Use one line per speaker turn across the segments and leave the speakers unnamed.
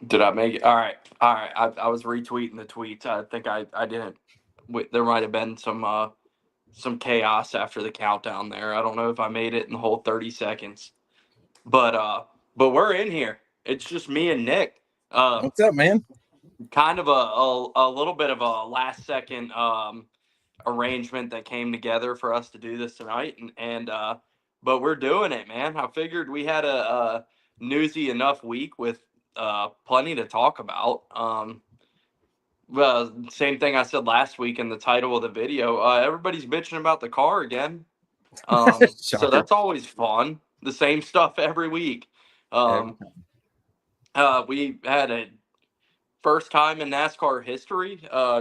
Did I make it? All right. All right. I was retweeting the tweets. I think I didn't. There might have been some chaos after the countdown there. I don't know if I made it in the whole 30 seconds. But we're in here. It's just me and Nick.
What's up, man?
Kind of a little bit of a last second arrangement that came together for us to do this tonight, and but we're doing it, man. I figured we had a newsy enough week with plenty to talk about. Well, same thing I said last week in the title of the video. Everybody's bitching about the car again. So
Shocker.
that's always fun. The same stuff every week.
Every
Um,
time.
we had a first time in NASCAR history,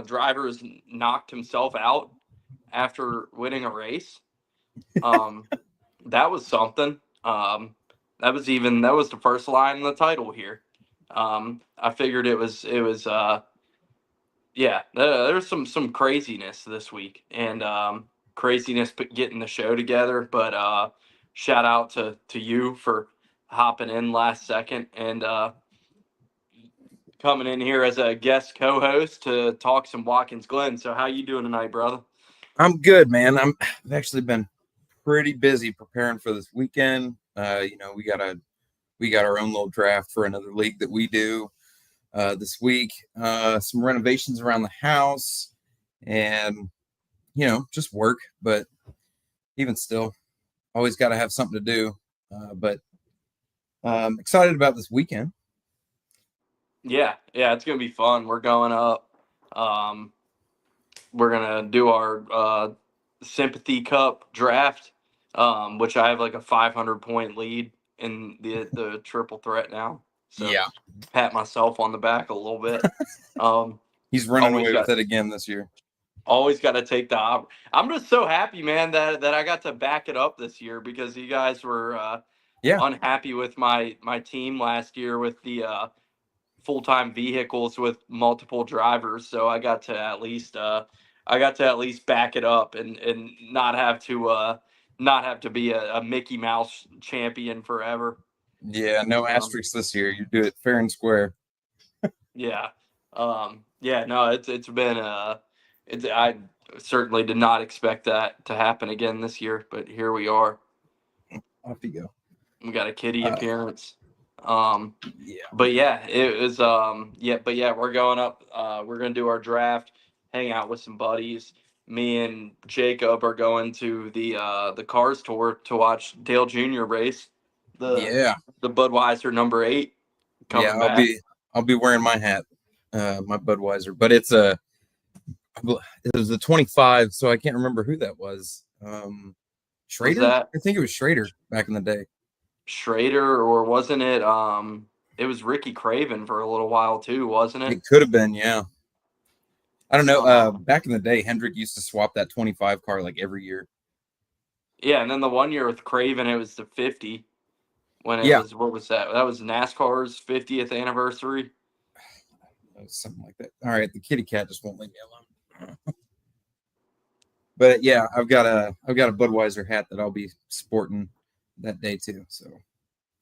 drivers knocked himself out after winning a race. Um, that was something. That was the first line in the title here. I figured it was yeah. There's some craziness this week and craziness getting the show together. But shout out to you for hopping in last second and coming in here as a guest co-host to talk some Watkins Glen. So how you doing tonight, brother?
I'm good, man. I've actually been pretty busy preparing for this weekend. We got our own little draft for another league that we do this week. Some renovations around the house, and just work. But even still, always got to have something to do. But excited about this weekend.
Yeah, it's gonna be fun. We're going up. Um, we're gonna do our sympathy cup draft, which I have like a 500 point lead in the triple threat now. So
Yeah,
pat myself on the back a little bit. Um,
he's running
always
away with
got
it again this year.
always got to take the I'm just so happy, man, that I got to back it up this year because you guys were
Yeah,
unhappy with my team last year with the full-time vehicles with multiple drivers, so I got to at least back it up and not have to be a Mickey Mouse champion forever.
yeah. No
Um,
asterisks this year. You do it fair and square.
yeah. Yeah, no, it's been I certainly did not expect that to happen again this year, but here we are.
Off you go.
We got a kitty
Uh,
appearance. Um,
yeah.
but yeah, it was but yeah, we're going up. We're gonna do our draft, hang out with some buddies. Me and Jacob are going to the Cars tour to watch Dale Jr. race the
Yeah,
the Budweiser number 8
yeah.
coming back.
I'll be wearing my hat, my Budweiser, but it was the 25, so I can't remember who that was.
Was
Schrader,
that
I think it was Schrader back in the day.
Schrader or wasn't it? It was Ricky Craven for a little while too, wasn't it?
It could have been, yeah. I don't know.
Um,
Back in the day, Hendrick used to swap that 25 car like every year.
yeah, and then the one year with Craven, it was the 50 when it
Yeah,
was what was that? That was NASCAR's 50th anniversary.
something like that. All right, the kitty cat just won't leave me alone. But yeah, I've got a Budweiser hat that I'll be sporting that day too. So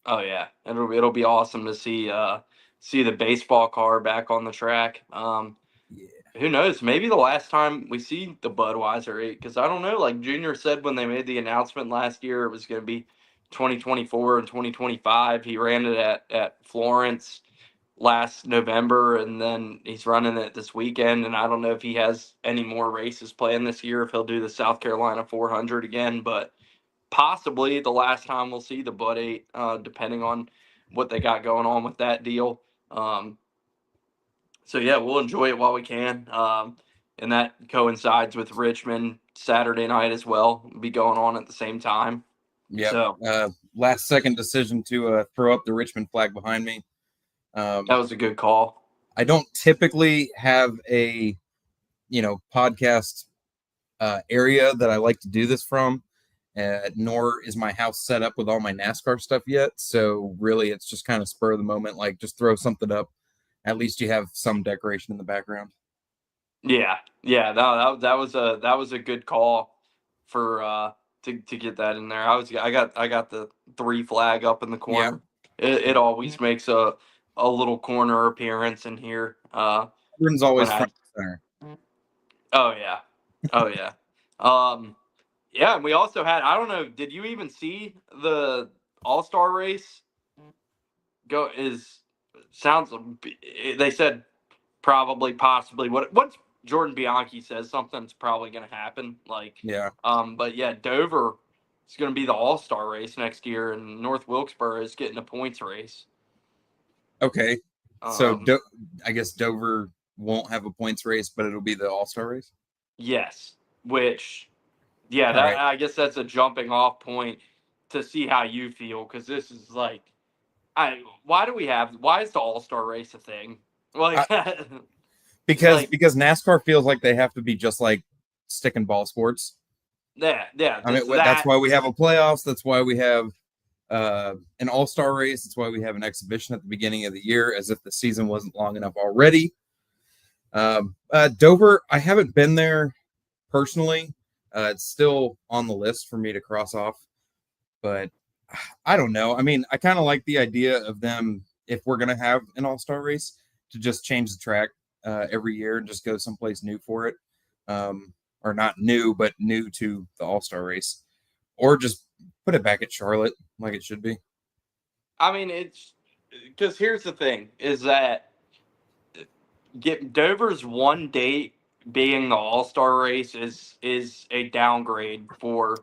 Oh yeah, it'll be awesome to see the baseball car back on the track.
yeah,
Who knows? Maybe the last time we see the Budweiser 8, because I don't know. Like Junior said when they made the announcement last year, it was going to be 2024 and 2025. He ran it at Florence last November, and then he's running it this weekend. And I don't know if he has any more races planned this year. If he'll do the South Carolina 400 again, but possibly the last time we'll see the Bud 8, depending on what they got going on with that deal. Um, so yeah, we'll enjoy it while we can. And that coincides with Richmond Saturday night as well. It'll be going on at the same time.
yep.
So
Last second decision to throw up the Richmond flag behind me.
that was a good call.
I don't typically have a podcast area that I like to do this from. Nor is my house set up with all my NASCAR stuff yet. So really, it's just kind of spur of the moment. Like just throw something up. At least you have some decoration in the background.
Yeah, yeah, that was a good call for to get that in there. I got the 3 flag up in the
Yeah,
corner. It always makes a little corner appearance in here.
Jordan's
When
always
I
front and center.
Oh yeah, oh yeah, yeah. And we also had, I don't know, did you even see the All Star race? Go is sounds. They said probably, possibly. Once Jordan Bianchi says something's probably going to happen.
Yeah.
But yeah, Dover is going to be the All Star race next year, and North Wilkesboro is getting a points race.
Okay. So
Um,
I guess Dover won't have a points race, but it'll be the All-Star race.
yes, which yeah,
All
that
right.
I guess that's a jumping off point to see how you feel, because this is like, why is the All Star race a thing?
I,
Like, like
because NASCAR feels like they have to be just like stick and ball sports.
yeah,
I mean,
this
that's
that
why we have a playoffs. That's why we have an all-star race. That's why we have an exhibition at the beginning of the year, as if the season wasn't long enough already. Dover, I haven't been there personally. It's still on the list for me to cross off, but I don't know. I mean, I kind of like the idea of them, if we're going to have an all-star race, to just change the track every year and just go someplace new for it. Or not new, but new to the all-star race, or just put it back at Charlotte like it should be.
I mean, it's because here's the thing: is that get Dover's one date being the All Star race is a downgrade for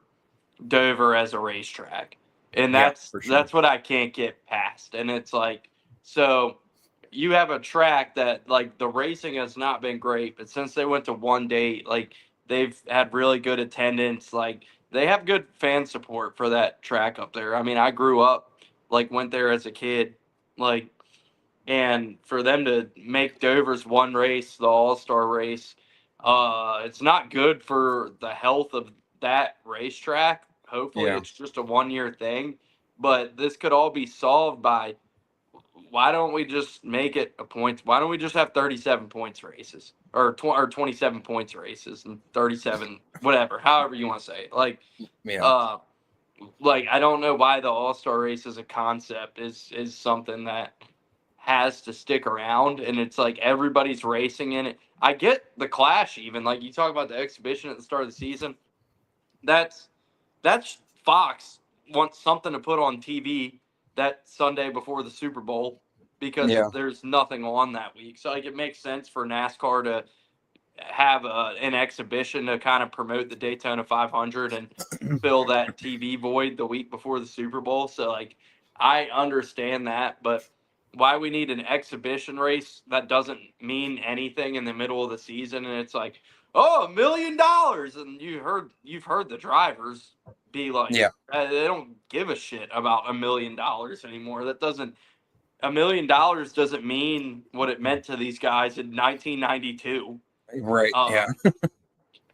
Dover as a racetrack, and
Yeah, for sure.
that's what I can't get past. And it's like, so you have a track that, like, the racing has not been great, but since they went to one date, like, they've had really good attendance. Like, they have good fan support for that track up there. I mean, I grew up, like, went there as a kid, like, and for them to make Dover's one race the All Star race, it's not good for the health of that racetrack. Hopefully,
Yeah,
it's just a 1 year thing, but this could all be solved by, why don't we just make it a points? Why don't we just have 37 points races, or 27 points races, and 37 whatever, however you want to say it.
yeah,
Uh, I don't know why the All Star race as a concept is something that has to stick around, and it's like everybody's racing in it. I get the clash, even like you talk about the exhibition at the start of the season. That's that's Fox wants something to put on TV that Sunday before the Super Bowl, because
yeah,
there's nothing on that week. So like, it makes sense for NASCAR to have an exhibition to kind of promote the Daytona 500 and fill that TV void the week before the Super Bowl. So like, I understand that, but why we need an exhibition race that doesn't mean anything in the middle of the season? And it's like, oh, $1 million, and you've heard the drivers be like,
yeah.
they don't give a shit about $1 million anymore. That doesn't $1 million doesn't mean what it meant to these guys in 1992.
Right. Yeah,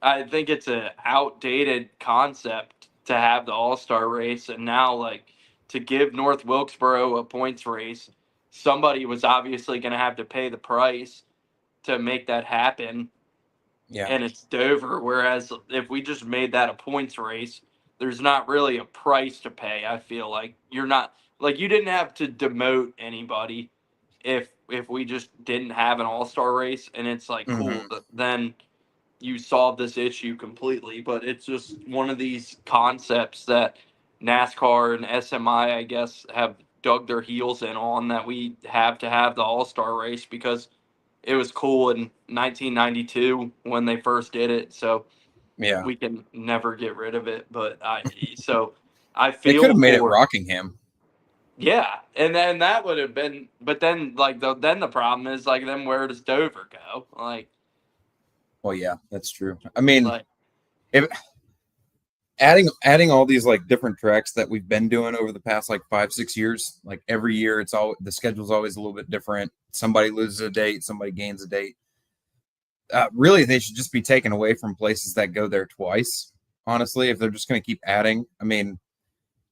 I think it's a outdated concept to have the All Star race, and now, like, to give North Wilkesboro a points race, somebody was obviously going to have to pay the price to make that happen,
yeah.
and it's Dover. Whereas if we just made that a points race, there's not really a price to pay. I feel like you're not, like, you didn't have to demote anybody if we just didn't have an All Star race, and it's like, cool,
Hmm.
then you solve this issue completely. But it's just one of these concepts that NASCAR and SMI, I guess, have dug their heels in on, that we have to have the All Star race because it was cool in 1992 when they first did it. So
Yeah.
we can never get rid of it. So I
They could
feel
have made it
for,
Rockingham.
yeah, and then that would have been. But then, like, then the problem is, like, then where does Dover go?
Well, yeah, that's true. I mean,
Like
if adding all these like different tracks that we've been doing over the past like 5 6 years, like every year it's all the schedule's always a little bit different. Somebody loses a date, somebody gains a date. Really, they should just be taken away from places that go there twice. Honestly, if they're just going to keep adding, I mean,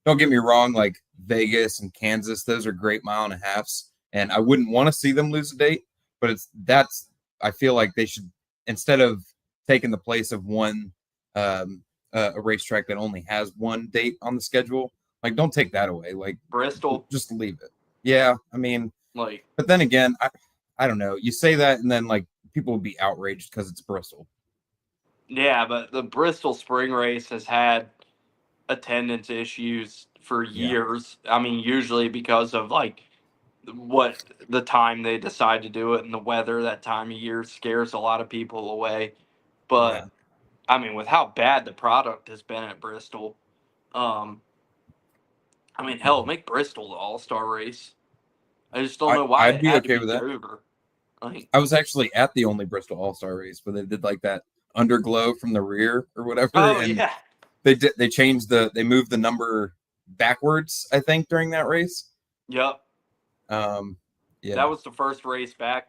don't get me wrong, like Vegas and Kansas, those are great mile and a halves, and I wouldn't want to see them lose a date. But I feel like they should, instead of taking the place of one a racetrack that only has one date on the schedule, like don't take that away. Like
Bristol.
just leave it. Yeah, I mean,
Like,
But then again, I don't know. You say that, and then like people will be outraged because it's Bristol.
yeah, but the Bristol Spring Race has had attendance issues for
Yeah,
years. I mean, usually because of like what the time they decide to do it and the weather that time of year scares a lot of people away.
yeah.
But I mean, with how bad the product has been at Bristol, um, I mean, hell, make Bristol the All Star race. I just don't know why
I'd
it
be
had to
okay
be
with that.
Dover. Like,
I was actually at the only Bristol All Star race where they did like that underglow from the rear or whatever,
oh
and
yeah,
they moved the number backwards. I think during that race.
yep.
Um,
That
yeah.
was the first race back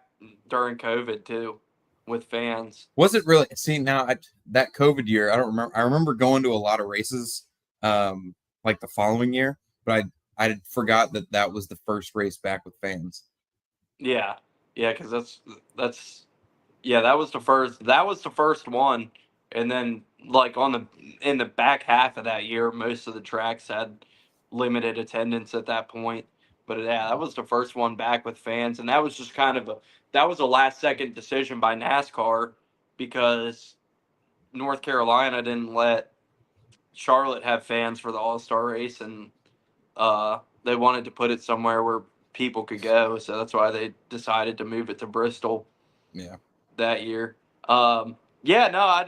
during COVID too, with fans.
Was it really? See now, that COVID year, I don't remember. I remember going to a lot of races, um, like the following year, but I forgot that that was the first race back with fans.
Yeah, yeah, because that's yeah, that was the first. That was the first one, and then like on the in the back half of that year, most of the tracks had limited attendance at that point. But yeah, that was the first one back with fans, and that was just kind of that was a last second decision by NASCAR because North Carolina didn't let Charlotte have fans for the All Star race, and they wanted to put it somewhere where people could go, so that's why they decided to move it to Bristol
Yeah,
that year. Yeah, no, I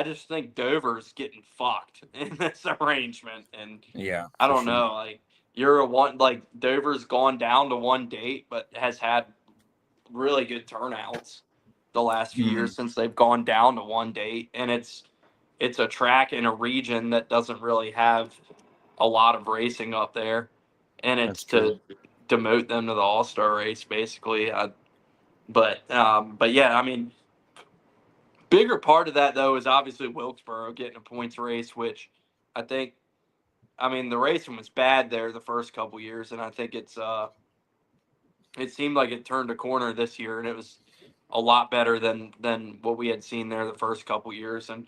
just think Dover's getting fucked in this arrangement, and
yeah,
I
for
don't
sure.
know, like you're a one like Dover's gone down to one date, but has had really good turnouts the last few
Hmm.
years since they've gone down to one date, and it's a track in a region that doesn't really have a lot of racing up there, and
That's
it's
true.
to demote them to the All Star race basically. But yeah, I mean, bigger part of that though is obviously Wilkesboro getting a points race, which I think, I mean, the racing was bad there the first couple years, and I think it seemed like it turned a corner this year, and it was a lot better than what we had seen there the first couple years. And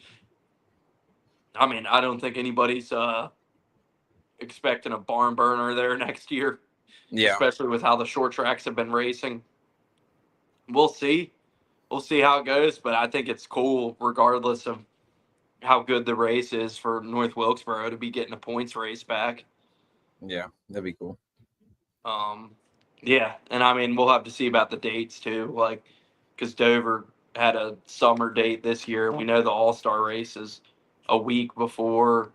I mean, I don't think anybody's expecting a barn burner there next year,
Yeah,
especially with how the short tracks have been racing. We'll see. We'll see how it goes, but I think it's cool regardless of how good the race is for North Wilkesboro to be getting a points race back.
yeah, that'd be cool.
Um, yeah, and I mean we'll have to see about the dates too, like because Dover had a summer date this year. We know the All Star race is a week before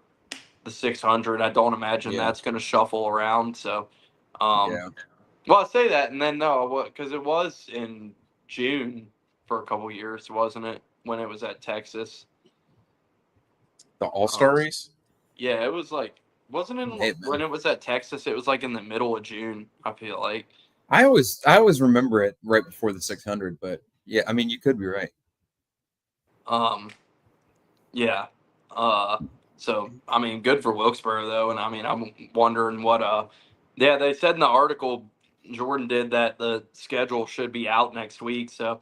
the 600. I don't imagine
Yeah,
that's going to shuffle around. So, um,
yeah.
well, I say that, and then no, because it was in June for a couple years, wasn't it? When it was at Texas.
The All Star
Um,
race
yeah, it was like, wasn't it
may have
when
been.
it was at Texas? It was like in the middle of June. I feel like.
I always remember it right before the 600, but yeah, I mean you could be right.
Um, yeah. Uh, so I mean, good for Wilkesboro though, and I mean, I'm wondering what. Yeah, they said in the article Jordan did that the schedule should be out next week. So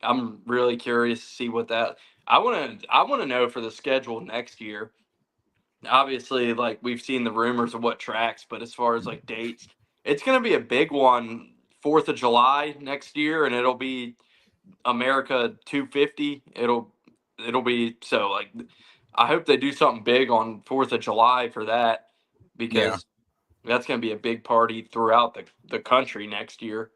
I'm really curious to see what that. I want to know for the schedule next year. Obviously, like we've seen the rumors of what tracks, but as far as like dates, it's going to be a big one. 4th of July next year, and it'll be America 250. It'll be so like. I hope they do something big on 4th of July for that
Yeah,
because that's going to be a big party throughout the country next year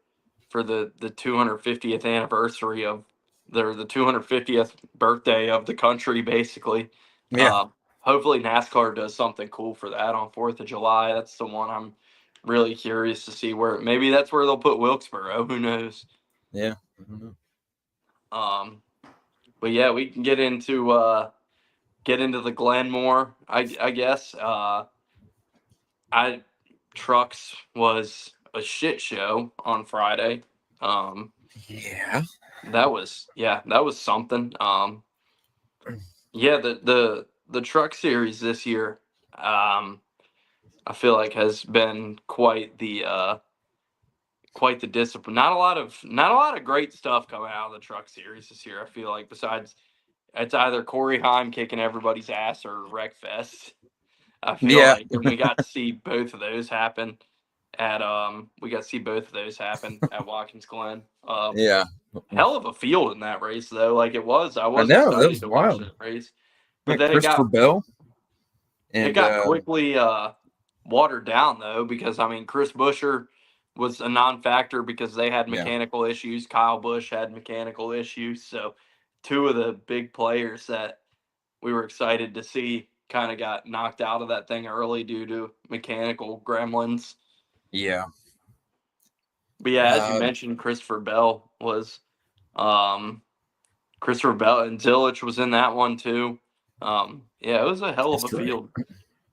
for the 250th anniversary of the 250th birthday of the country, basically.
yeah,
Uh, Hopefully, NASCAR does something cool for that on 4th of July. That's the one I'm really curious to see where maybe that's where they'll put Wilkesboro. Who knows?
yeah. I don't know.
Um, but yeah, we can get into the Glen more. I guess. I Trucks was a shit show on Friday. Um,
Yeah,
that was something. Yeah, the truck series this year, I feel like has been quite the discipline. Not a lot of great stuff coming out of the truck series this year. I feel like besides it's either Corey Heim kicking everybody's ass or Wreckfest. I feel
yeah,
like, and we got to see both of those happen. we got to see both of those happen at Watkins Glen.
Yeah.
Hell of a field in that race though. Like I
I
was
know, that
excited
was
to watch
wild.
that race, but
Yeah,
then
Christopher Bell
it
and
got quickly watered down though, because I mean Chris Buescher was a non-factor because they had
yeah.
mechanical issues. Kyle Busch had mechanical issues, so two of the big players that we were excited to see kind of got knocked out of that thing early due to mechanical gremlins.
Yeah.
But yeah, as you mentioned, Christopher Bell and Zilisch was in that one too. Yeah, it was a hell of a
That's right.
field.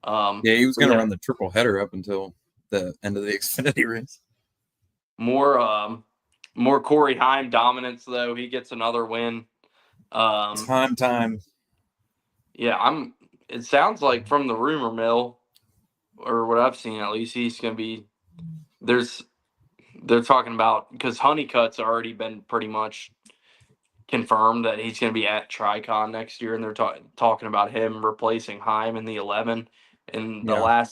Yeah, he was
But
going to
yeah,
run the triple header up until the end of the Xfinity race.
more Corey Heim dominance though. He gets another win.
Time.
Yeah, it sounds like from the rumor mill, or what I've seen at least, he's going to be. They're talking about, because Honeycutt's already been pretty much confirmed that he's going to be at Tricon next year, and they're talking about him replacing Heim in the 11. And
Yeah.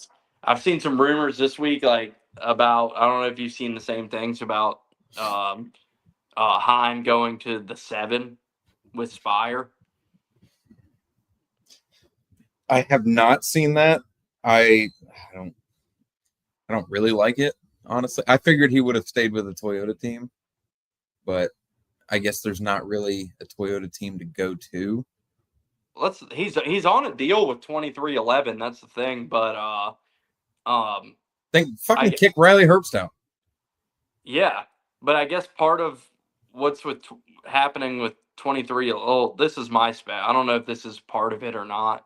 I've seen some rumors this week, like about, I don't know if you've seen the same things about Heim going to the 7 with Spire.
I have not seen that. I don't really like it, honestly. I figured he would have stayed with the Toyota team, but I guess there's not really a Toyota team to go to.
He's on a deal with 2311. That's the thing, but
Think fucking
I
kick Riley Herbst out.
yeah, but I guess part of what's happening with 23. Oh, this is my spec. I don't know if this is part of it or not.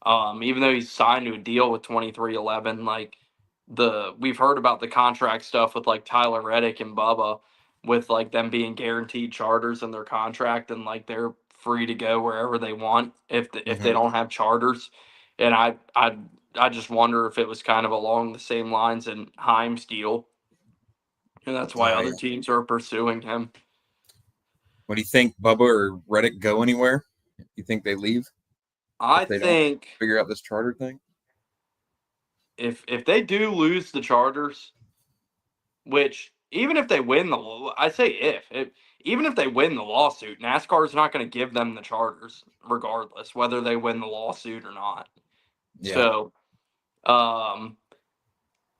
Even though he's signed to a deal with 2311, like we've heard about the contract stuff with like Tyler Reddick and Bubba, with like them being guaranteed charters in their contract, and like they're free to go wherever they want if they don't have charters. And I just wonder if it was kind of along the same lines in Heim's deal, and that's why
Oh
other
yeah.
teams are pursuing him.
What do you think, Bubba or Reddick go anywhere? You think they leave
I
if they don't
think
figure out this charter thing?
if they do lose the charters, which even if they win I say even if they win the lawsuit, NASCAR is not going to give them the charters regardless whether they win the lawsuit or not.
Yeah.
So,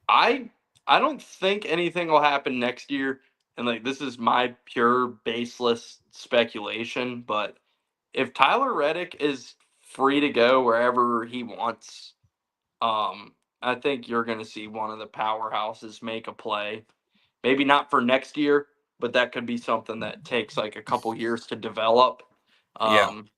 I I don't think anything will happen next year, and like this is my pure baseless speculation, but if Tyler Reddick is free to go wherever he wants, I think you're going to see one of the powerhouses make a play. Maybe not for next year, but that could be something that takes like a couple years to develop.
Yeah.
Um,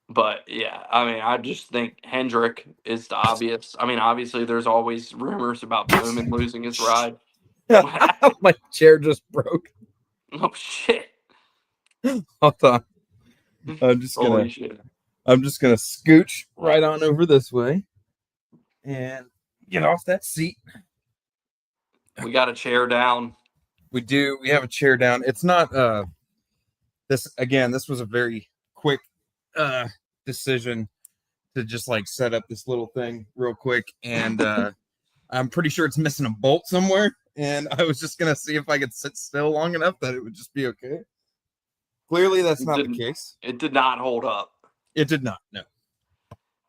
but yeah, I mean, I just think Hendrick is the obvious. I mean, obviously, there's always rumors about Bowman losing his ride.
My chair just broke.
Oh shit!
Hold on. I'm just
Holy
gonna
shit!
scooch right on over this way and get off that seat.
We got a chair down.
We do. We have a chair down. It's not this was a very quick decision to just like set up this little thing real quick, and I'm pretty sure it's missing a bolt somewhere, and I was just gonna see if I could sit still long enough that it would just be okay. Clearly that's not the case.
It did not hold up.
It did not, no.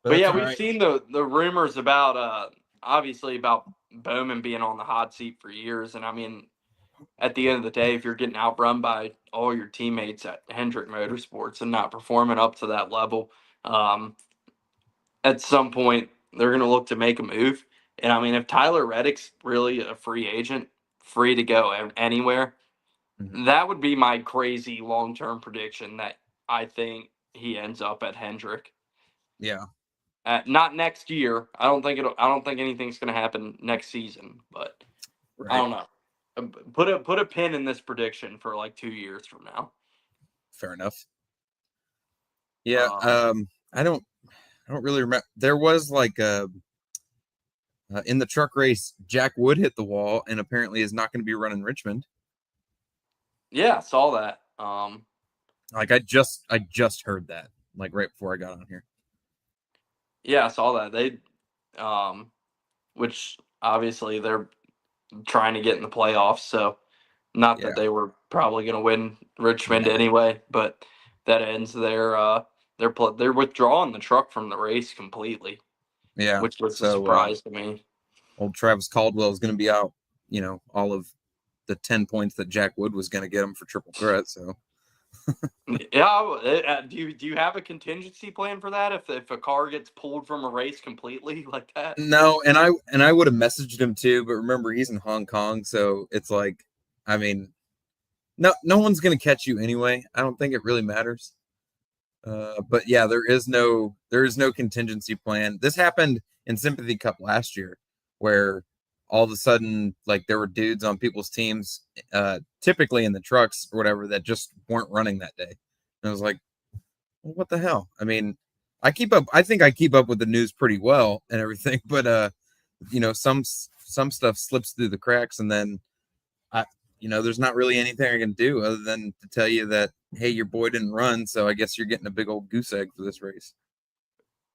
But yeah, we've
right.
seen the rumors about obviously about Bowman being on the hot seat for years, and I mean, at the end of the day, if you're getting outrun by all your teammates at Hendrick Motorsports and not performing up to that level, at some point they're going to look to make a move. And I mean, if Tyler Reddick's really a free agent, free to go anywhere, that would be my crazy long-term prediction that I think he ends up at Hendrick.
Yeah.
Not next year. I don't think anything's going to happen next season, but I don't know. Put a pin in this prediction for like 2 years from now.
Fair enough. Yeah. I don't really remember. There was like in the truck race, Jack Wood hit the wall and apparently is not going to be running Richmond.
Yeah, I saw that.
Like I just heard that like right before I got on here.
Yeah, I saw that. They which obviously they're trying to get in the playoffs. So not
Yeah.
that they were probably going to win Richmond anyway, but that ends they're withdrawing the truck from the race completely,
Yeah.
which was a
So
surprise to me.
old Travis Caldwell is going to be out, all of the 10 points that Jack Wood was going to get him for triple threat. So
Yeah, do you have a contingency plan for that if a car gets pulled from a race completely like that?
no, and I would have messaged him too, but remember he's in Hong Kong, so it's like, I mean, no one's going to catch you anyway. I don't think it really matters. But yeah, there is no contingency plan. This happened in Sympathy Cup last year, where all of a sudden, like, there were dudes on people's teams, typically in the trucks or whatever, that just weren't running that day. And I was like, well, what the hell? I mean, I think I keep up with the news pretty well and everything, but some stuff slips through the cracks, and then there's not really anything I can do other than to tell you that, hey, your boy didn't run, so I guess you're getting a big old goose egg for this race.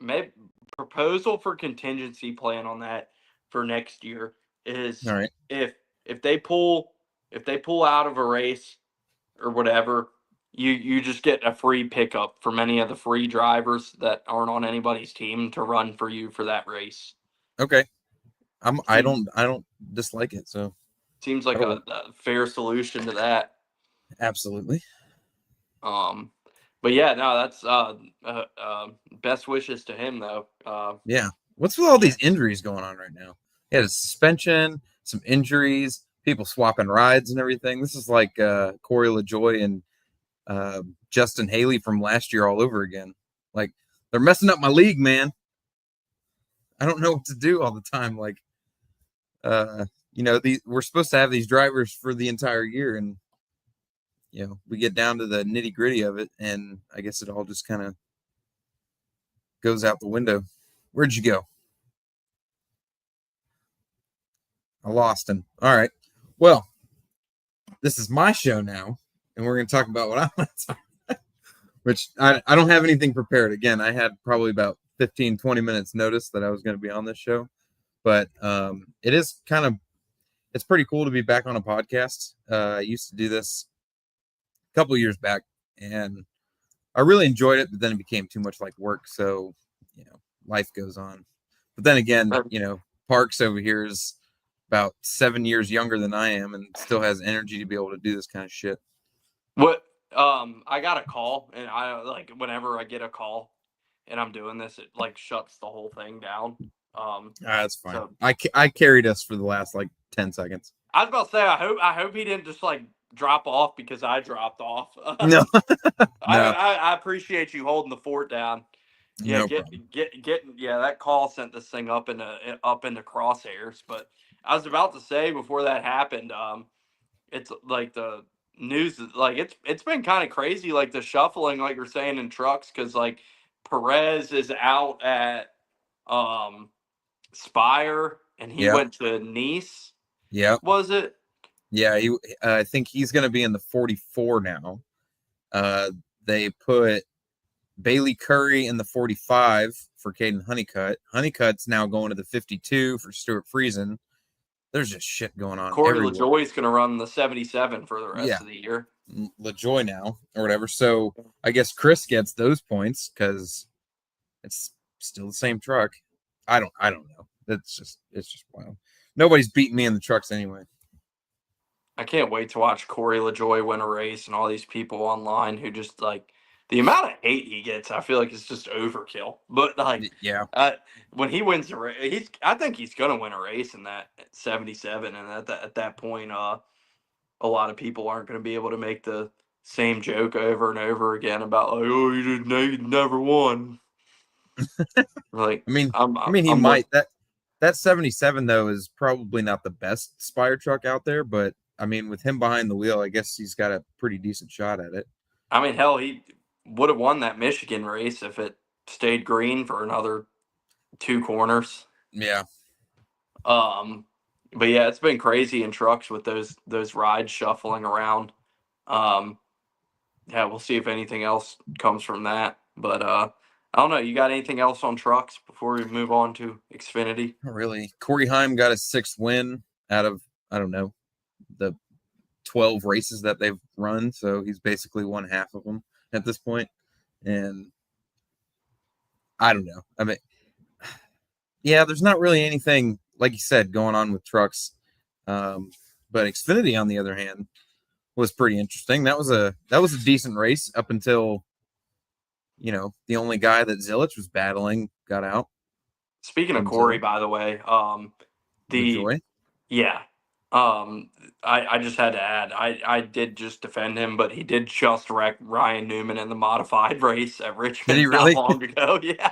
Maybe proposal for contingency plan on that for next year
All
is
right.
if if they pull if they pull out of a race or whatever, you just get a free pickup from any of the free drivers that aren't on anybody's team to run for you for that race.
Okay. I
Seems
don't dislike it, so
seems like
that'll
a,
work.
a fair solution to that.
Absolutely.
Um, but yeah, no, that's best wishes to him though.
Yeah. What's with all
Yeah,
these injuries going on right now? Yeah, the suspension, some injuries, people swapping rides and everything. This is like Corey LaJoy and Justin Haley from last year all over again. Like, they're messing up my league, man. I don't know what to do all the time. Like, we're supposed to have these drivers for the entire year, and we get down to the nitty gritty of it, and I guess it all just kind of goes out the window. Where'd you go? I lost him. All right. Well, this is my show now, and we're going to talk about what I want to talk about, which I don't have anything prepared. Again, I had probably about 15, 20 minutes notice that I was going to be on this show, but it's pretty cool to be back on a podcast. I used to do this a couple years back, and I really enjoyed it, but then it became too much like work. So, life goes on. But then again, Parks over here is about 7 years younger than I am and still has energy to be able to do this kind of shit.
what I got a call, and I like whenever I get a call and I'm doing this, it like shuts the whole thing down.
That's fine.
So
I carried us for the last like 10 seconds.
I was about to say I hope he didn't just like drop off because I dropped off.
No, no,
I appreciate you holding the fort down. Yeah,
no problem.
yeah, that call sent this thing up into crosshairs. But I was about to say before that happened, it's like the news, like it's been kind of crazy, like the shuffling, like you're saying in trucks, because like Perez is out at um Spire, and he
Yeah,
went to Nice.
yeah,
Was it?
yeah. I think he's going to be in the 44 now. They put Bailey Curry in the 45 for Caden Honeycutt. Honeycutt's now going to the 52 for Stuart Friesen. There's just shit going on
Corey
everywhere.
LaJoy's going to run the 77 for the rest
Yeah,
of the year.
LaJoy now or whatever. So I guess Chris gets those points because it's still the same truck. I don't know. It's just wild. Nobody's beating me in the trucks anyway.
I can't wait to watch Corey LaJoy win a race and all these people online who just like the amount of hate he gets. I feel like it's just overkill. But like,
Yeah,
when he wins a race, I think he's gonna win a race in that 77. And at that point, a lot of people aren't gonna be able to make the same joke over and over again about like, oh, you never won. Like,
I mean,
I'm
I mean, he
I'm look.
might. That 77 though is probably not the best Spire truck out there, but I mean, with him behind the wheel, I guess he's got a pretty decent shot at it.
I mean, hell, he would have won that Michigan race if it stayed green for another two corners.
Yeah,
Um, but yeah, it's been crazy in trucks with those rides shuffling around. Um, yeah, we'll see if anything else comes from that. But I don't know. You got anything else on trucks before we move on to Xfinity?
Not really. Corey Heim got his 6th win out of, I don't know, the 12 races that they've run. So he's basically won half of them at this point. And I don't know. I mean, yeah, there's not really anything, like you said, going on with trucks. But Xfinity, on the other hand, was pretty interesting. That was a decent race up until, the only guy that Zilisch was battling got out.
Speaking of Corey,
Until
by the way, the
LaJoy.
yeah, I just had to add, I did just defend him, but he did just wreck Ryan Newman in the modified race at
Did he
Richmond not
really?
long ago. Yeah,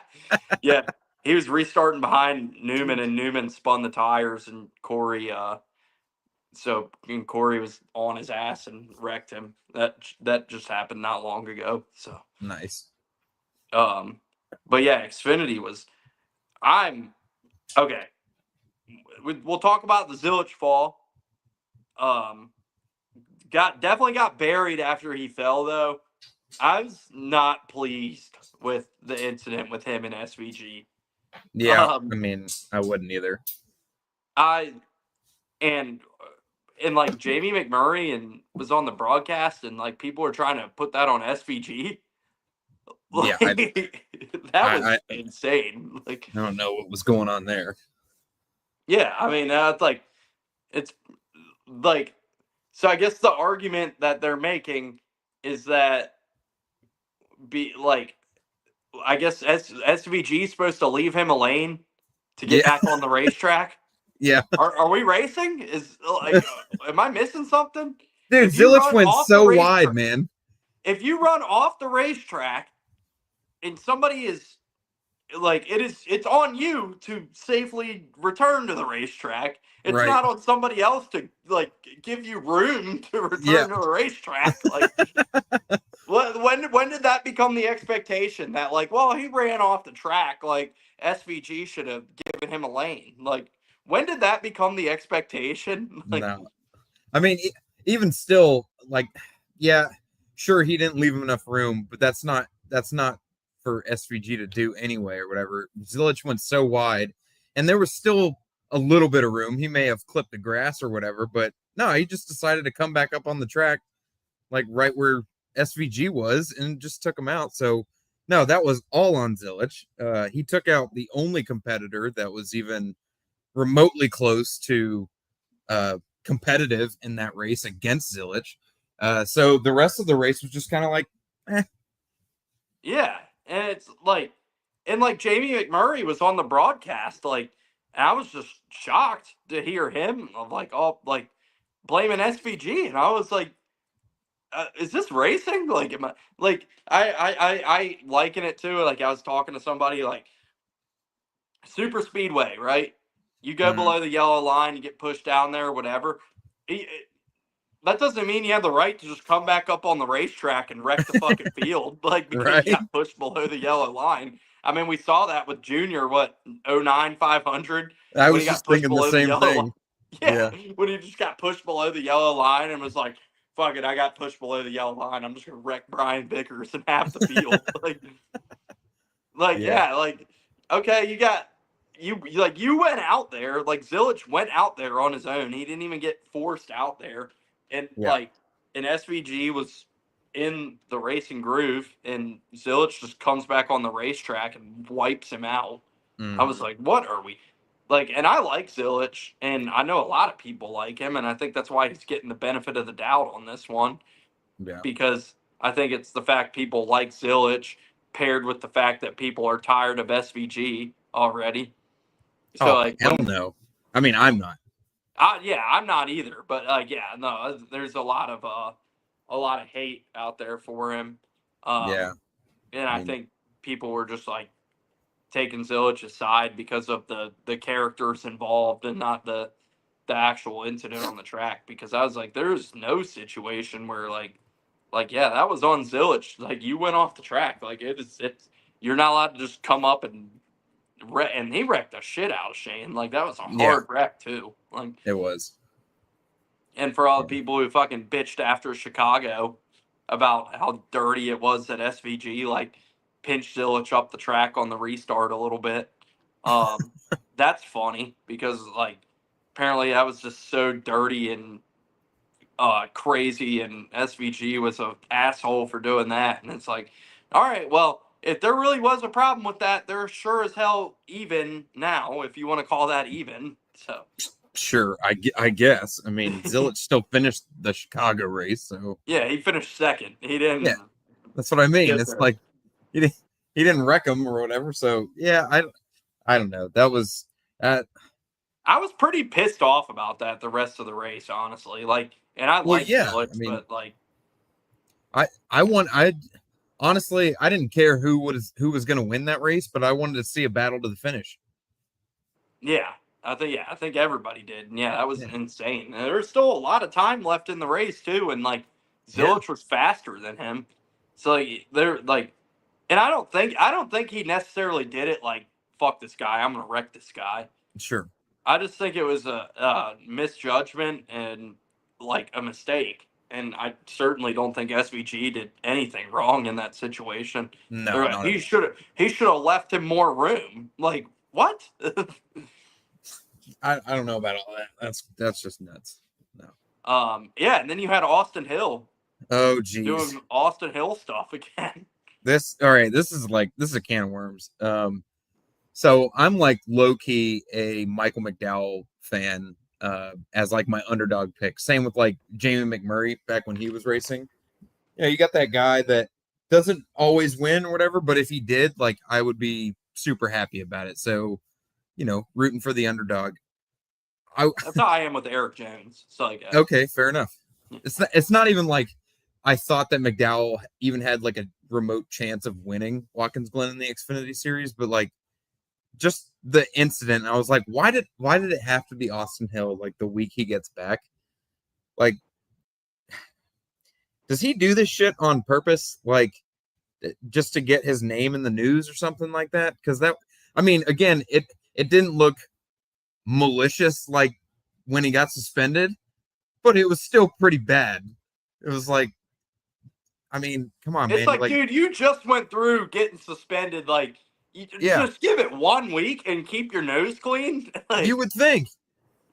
yeah, he was restarting behind Newman, and Newman spun the tires, and Corey was on his ass and wrecked him. That just happened not long ago. So,
Nice.
but yeah, Xfinity was. I'm okay. We'll talk about the Zilisch fall. Um, definitely got buried after he fell though. I was not pleased with the incident with him and SVG.
Yeah, I mean, I wouldn't either.
I and like Jamie McMurray and was on the broadcast, and like people were trying to put that on SVG.
Yeah,
Like, that was
I
insane. Like,
don't know what was going on there.
yeah, I mean, it's like, so I guess the argument that they're making is that be like, I guess SVG is supposed to leave him a lane to get
Yeah,
back on the racetrack.
yeah.
Are we racing? Is like, am I missing something?
Dude,
If you
Zilisch
run
went
off the
so wide,
racetrack,
man.
if you run off the racetrack, and somebody is like, it's on you to safely return to the racetrack. It's
Right.
not on somebody else to like give you room to
Yeah.
return to the racetrack. Like, when did that become the expectation that like, well, he ran off the track, like SVG should have given him a lane? Like, when did that become the expectation? Like,
No. I mean, even still, like, yeah, sure, he didn't leave him enough room, but that's not for SVG to do anyway or whatever. Zilisch went so wide, and there was still a little bit of room. He may have clipped the grass or whatever, but no, he just decided to come back up on the track, like right where SVG was, and just took him out. So no, that was all on Zilisch. He took out the only competitor that was even remotely close to competitive in that race against Zilisch. So the rest of the race was just kind of like, eh.
yeah, and it's like, and like Jamie McMurray was on the broadcast, like, and I was just shocked to hear him of like all like blaming SVG, and I was like, is this racing? Like, am I like I liken it to, like, I was talking to somebody like super speedway, right? You go
Mm,
below the yellow line, you get pushed down there, or whatever. That doesn't mean you have the right to just come back up on the racetrack and wreck the fucking field, like, because you
right?
got pushed below the yellow line. I mean, we saw that with Junior, what, 09 500,
I
when he
was
got
just
pushed
thinking the
below the
same
yellow line.
thing.
Yeah,
Yeah,
when he just got pushed below the yellow line and was like, fuck it, I got pushed below the yellow line. I'm just going to wreck Brian Vickers and half the field. Like,
yeah,
yeah, like, okay, you went out there, like Zilisch went out there on his own. He didn't even get forced out there, and
yeah.
like, an SVG was in the racing groove, and Zilisch just comes back on the racetrack and wipes him out. I was
Mm-hmm.
like, what are we like? And I like Zilisch, and I know a lot of people like him, and I think that's why he's getting the benefit of the doubt on this one,
Yeah.
because I think it's the fact people like Zilisch paired with the fact that people are tired of SVG already. So
Oh,
like,
hell
when
no. I mean, I'm not.
yeah, I'm not either, but yeah, no, there's a lot of hate out there for him.
Yeah.
And
I
I
mean,
think people were just like taking Zilich's side because of the characters involved and not the actual incident on the track, because I was like, there's no situation where like, yeah, that was on Zilisch. Like, you went off the track. Like, it's you're not allowed to just come up and and he wrecked the shit out of Shane. Like, that was a
yeah,
hard wreck too. Like,
it was.
and for all the
Yeah.
people who fucking bitched after Chicago about how dirty it was at SVG, like, pinch Zilisch up the track on the restart a little bit. That's funny because like apparently that was just so dirty and crazy, and SVG was an asshole for doing that. And it's like, all right, well, if there really was a problem with that, they're sure as hell even now, if you want to call that even. So
Sure, I guess. I mean, Zilisch still finished the Chicago race, so
yeah, he finished second. He
yeah,
didn't
that's what I mean.
get
It's
there.
like he didn't wreck him or whatever. So yeah, I don't know. That was
I was pretty pissed off about that the rest of the race, honestly. Like, and I
well,
like
yeah. I
Zilisch,
mean,
but like,
I honestly I didn't care who was going to win that race, but I wanted to see a battle to the finish.
yeah, I think everybody did. And yeah, that was
Yeah,
insane. And there's still a lot of time left in the race too, and like
yeah,
Zilisch was faster than him. So like they're like, and I don't think he necessarily did it like fuck this guy, I'm gonna wreck this guy.
sure.
I just think it was a misjudgment and like a mistake. And I certainly don't think SVG did anything wrong in that situation. They're
No,
like,
not at all.
he should have left him more room. Like what?
I don't know about all that. That's just nuts. No.
Yeah, and then you had Austin Hill
Oh, geez.
doing Austin Hill stuff again.
All right. This is a can of worms. So I'm like low key a Michael McDowell fan, as like my underdog pick. Same with like Jamie McMurray back when he was racing. You got that guy that doesn't always win or whatever, but if he did, like I would be super happy about it. So, rooting for the underdog. I
That's how I am with Eric Jones. So like,
Okay, fair enough. It's not even like I thought that McDowell even had like a remote chance of winning Watkins Glen in the Xfinity series, but like just the incident, I was like, why did it have to be Austin Hill like the week he gets back? Like, does he do this shit on purpose? Like just to get his name in the news or something like that? Because I mean, again, it didn't look malicious like when he got suspended, but it was still pretty bad. It was like, I mean, come on,
it's
man.
like, dude, you just went through getting suspended. Like, you
Yeah,
just give it 1 week and keep your nose clean.
you
Like,
would think.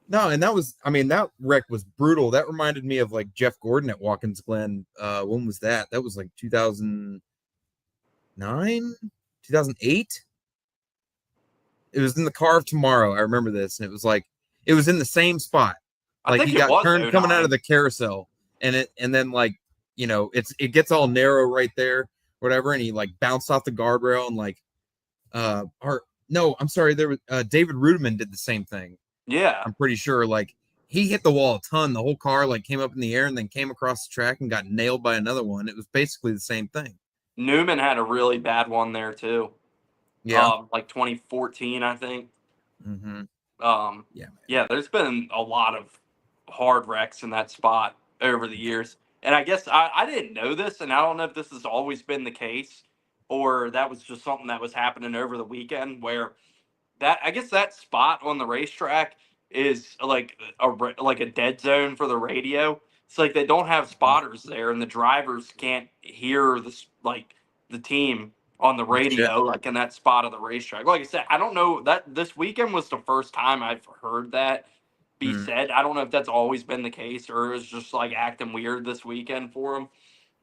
No, and I mean, that wreck was brutal. That reminded me of like Jeff Gordon at Watkins Glen. When was that? That was like 2009, 2008. It was in the car of tomorrow. I remember this, and it was in the same spot.
I
Like
think
he
it
got
was
turned coming out of
09.
the carousel, and then like it gets all narrow right there, whatever, and he like bounced off the guardrail and like or no, I'm sorry, there was David Rudiman did the same thing.
Yeah.
I'm pretty sure like he hit the wall a ton. The whole car like came up in the air and then came across the track and got nailed by another one. It was basically the same thing.
Newman had a really bad one there, too.
Yeah.
Like 2014, I think.
Mm-hmm.
Um,
Yeah.
yeah, there's been a lot of hard wrecks in that spot over the years. And I guess I didn't know this, and I don't know if this has always been the case or that was just something that was happening over the weekend where that I guess that spot on the racetrack is like a dead zone for the radio. It's like they don't have spotters there, and the drivers can't hear the team on the
Shit.
radio like in that spot of the racetrack. Like I said, I don't know that this weekend was the first time I've heard that be
Mm.
said. I don't know if that's always been the case or it was just like acting weird this weekend for them.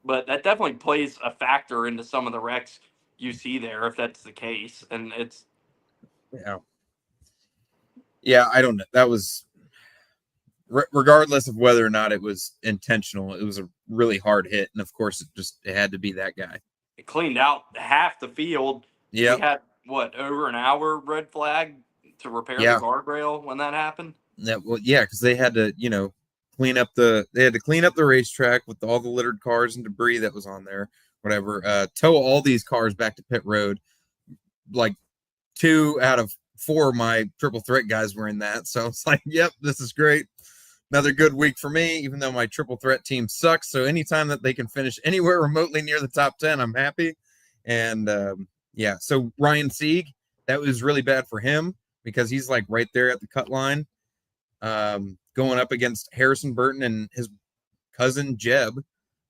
But that definitely plays a factor into some of the wrecks you see there if that's the case, and it's
Yeah. Yeah. I don't know. That was regardless of whether or not it was intentional. It was a really hard hit, and of course, it had to be that guy.
it cleaned out half the field. We
Yep.
had what over an hour red flag to repair the
Yeah.
guardrail when that happened.
Well, yeah, because they had to, they had to clean up the racetrack with all the littered cars and debris that was on there, whatever. Tow all these cars back to pit road. Like 2 out of 4 of my triple threat guys were in that, so it's like, yep, this is great. Another good week for me, even though my triple threat team sucks. So anytime that they can finish anywhere remotely near the top 10, I'm happy. And yeah, so Ryan Sieg, that was really bad for him because he's like right there at the cut line, going up against Harrison Burton and his cousin Jeb,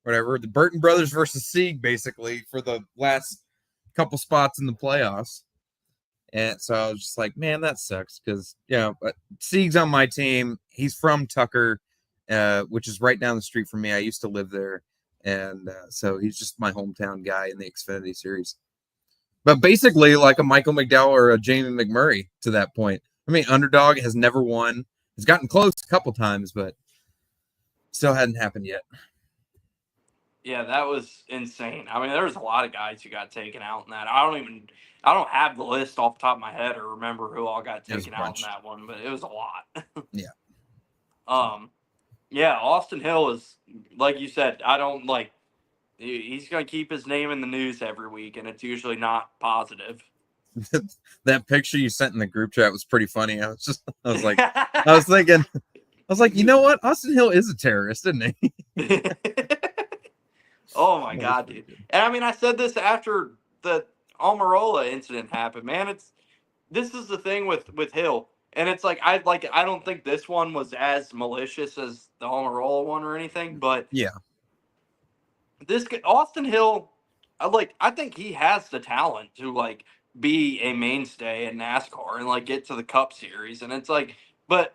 whatever. The Burton brothers versus Sieg, basically, for the last couple spots in the playoffs. And so I was just like, man, that sucks because, but Sieg's on my team. He's from Tucker, which is right down the street from me. I used to live there. And so he's just my hometown guy in the Xfinity series. But basically like a Michael McDowell or a Jamie McMurray to that point. I mean, underdog has never won. Has gotten close a couple times, but still hadn't happened yet.
Yeah, that was insane. I mean, there was a lot of guys who got taken out in that. I don't have the list off the top of my head or remember who all got taken out in that one, but it was a lot.
Yeah.
Yeah, Austin Hill is, like you said, I don't like, he's going to keep his name in the news every week, and it's usually not positive.
That picture you sent in the group chat was pretty funny. I was thinking, you know what? Austin Hill is a terrorist, isn't he?
Oh my God, dude. And I mean, I said this after the Almirola incident happened, man. This is the thing with Hill. And it's like I don't think this one was as malicious as the Almirola one or anything, but
yeah.
This Austin Hill, I think he has the talent to like be a mainstay in NASCAR and like get to the Cup Series. And it's like, but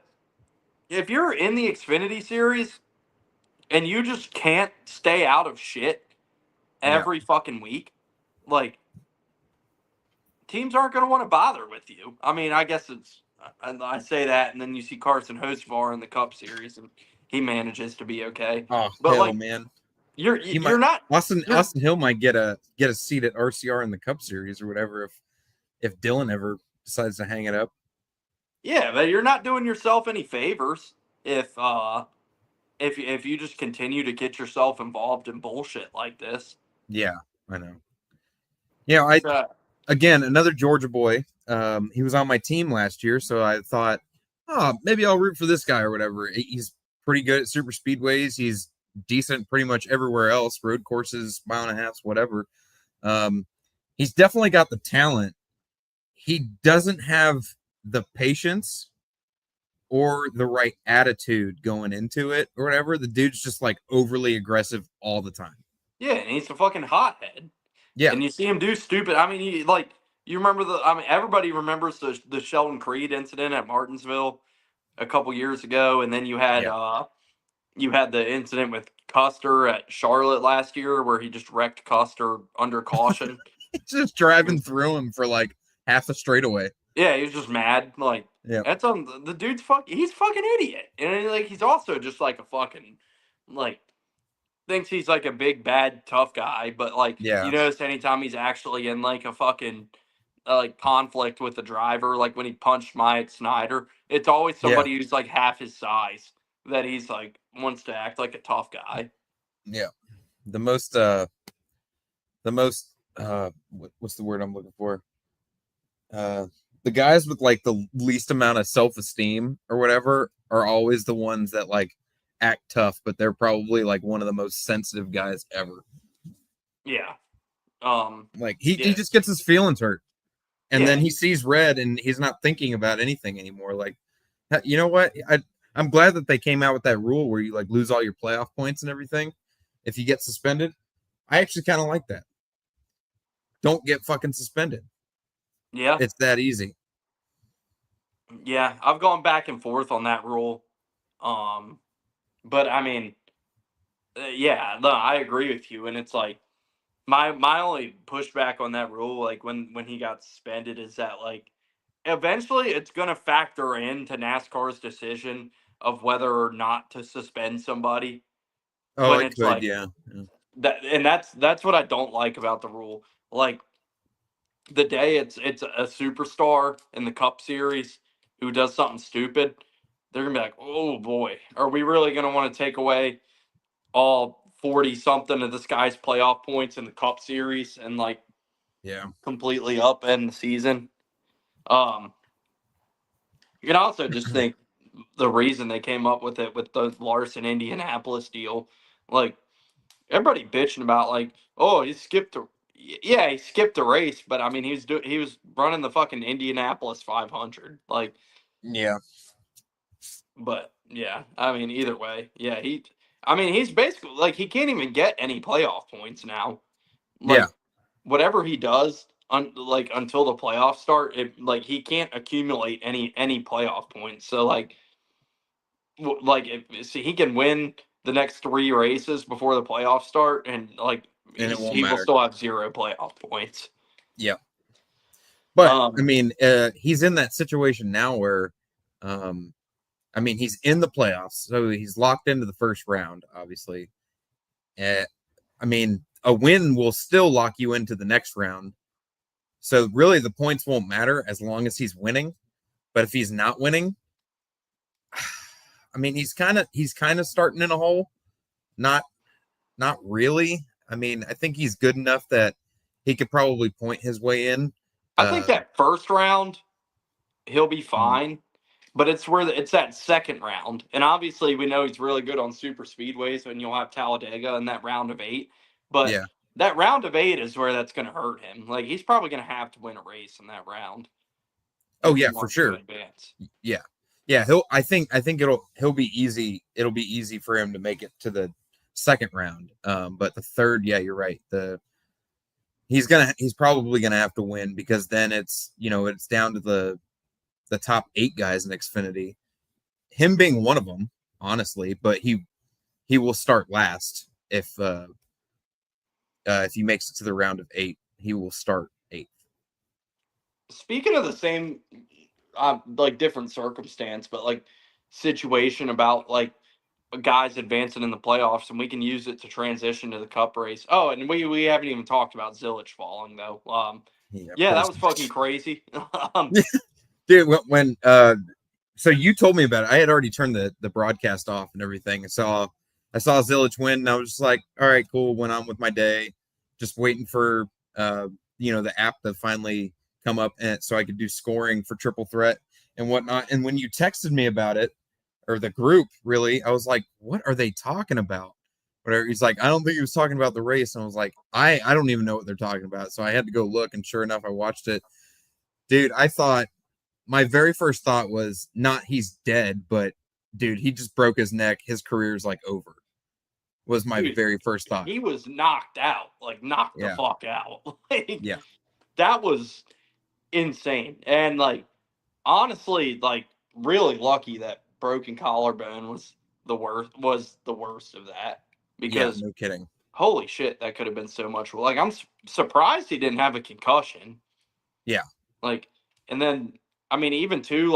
if you're in the Xfinity Series and you just can't stay out of shit every fucking week, like teams aren't going to want to bother with you. I mean, I guess I say that, and then you see Carson Hocevar in the Cup Series, and he manages to be okay.
Oh,
but
hell,
like,
man.
You're not
Austin Hill might get a seat at RCR in the Cup Series or whatever if Dylan ever decides to hang it up.
Yeah, but you're not doing yourself any favors if you just continue to get yourself involved in bullshit like this.
Yeah, I know. Yeah, again, another Georgia boy. He was on my team last year, so I thought, maybe I'll root for this guy or whatever. He's pretty good at super speedways. He's decent pretty much everywhere else, road courses, mile and a half, whatever. He's definitely got the talent. He doesn't have the patience or the right attitude going into it or whatever. The dude's just like overly aggressive all the time.
Yeah, and he's a fucking hothead.
Yeah.
And you see him do stupid. I mean, you remember everybody remembers the Sheldon Creed incident at Martinsville a couple years ago, and then you had the incident with Custer at Charlotte last year where he just wrecked Custer under caution.
Just driving through him for like half a straightaway.
Yeah, he was just mad. Like, that's on the dude's he's fucking idiot. And like he's also just like a fucking like thinks he's like a big bad tough guy, but like you notice anytime he's actually in like a fucking like conflict with the driver, like when he punched Myatt Snyder, it's always somebody who's like half his size that he's like wants to act like a tough guy.
Yeah. The most what's the word I'm looking for? The guys with like the least amount of self-esteem or whatever are always the ones that like act tough, but they're probably like one of the most sensitive guys ever.
Yeah.
Like he just gets his feelings hurt. And then he sees red and he's not thinking about anything anymore. Like, you know what? I'm glad that they came out with that rule where you like lose all your playoff points and everything if you get suspended. I actually kind of like that. Don't get fucking suspended.
Yeah.
It's that easy.
Yeah, I've gone back and forth on that rule. But I mean, no, I agree with you. And it's like my only pushback on that rule, like when he got suspended, is that like eventually it's going to factor into NASCAR's decision of whether or not to suspend somebody.
Oh, it could, yeah.
That's what I don't like about the rule. Like the day it's a superstar in the Cup Series who does something stupid, they're gonna be like, oh boy, are we really gonna want to take away all 40 something of this guy's playoff points in the Cup Series and like completely upend the season? You can also just think the reason they came up with it with the Larson Indianapolis deal, like everybody bitching about like, oh, he skipped the race, but I mean he was running the fucking Indianapolis 500, like But yeah, I mean either way, he's basically like he can't even get any playoff points now. Like whatever he does, like until the playoffs start, he can't accumulate any playoff points. So if see, he can win the next 3 races before the playoffs start, and
And it won't
he will
matter.
still have 0 playoff points.
Yeah. But I
Um,
mean, he's in that situation now where, I mean, he's in the playoffs, so he's locked into the first round, obviously. I mean, a win will still lock you into the next round. So really, the points won't matter as long as he's winning. But if he's not winning, I mean, he's kind of starting in a hole. Not not really. I mean, I think he's good enough that he could probably point his way in.
I think that first round he'll be
Mhm.
fine, but it's that second round, and obviously we know he's really good on super speedways, and you'll have Talladega in that round of 8. But
Yeah.
that round of 8 is where that's going to hurt him. Like he's probably going to have to win a race in that round
Oh
if he
yeah, for
wants to
sure.
advance.
Yeah. Yeah, I think he'll be easy. It'll be easy for him to make it to the second round. But the third, yeah, you're right. He's probably gonna have to win because then it's down to the top 8 guys in Xfinity. Him being one of them, honestly, but he will start last if he makes it to the round of 8. He will start 8th.
Speaking of the same, different circumstance, but situation about guys advancing in the playoffs, and we can use it to transition to the Cup race. Oh, and we haven't even talked about Zilisch falling though.
Yeah,
Yeah,
poor
that was fucking crazy.
dude. When so you told me about it. I had already turned the broadcast off and everything. I saw Zilisch win, and I was just like, all right, cool. Went on with my day, just waiting for the app to finally come up, and so I could do scoring for triple threat and whatnot. And when you texted me about it, or the group, really, I was like, what are they talking about? Whatever. He's like, I don't think he was talking about the race. And I was like, I don't even know what they're talking about. So I had to go look, and sure enough, I watched it. Dude, I thought my very first thought was not he's dead, but dude, he just broke his neck. His career's like over. Was my
Dude,
very first thought.
he was knocked out, knocked the
Yeah.
fuck out.
Yeah.
That was insane. And honestly, really lucky that broken collarbone was the worst of that,
Yeah.
because
No kidding.
holy shit, that could have been so much. I'm surprised he didn't have a concussion.
Yeah.
Like, and then I mean, even too,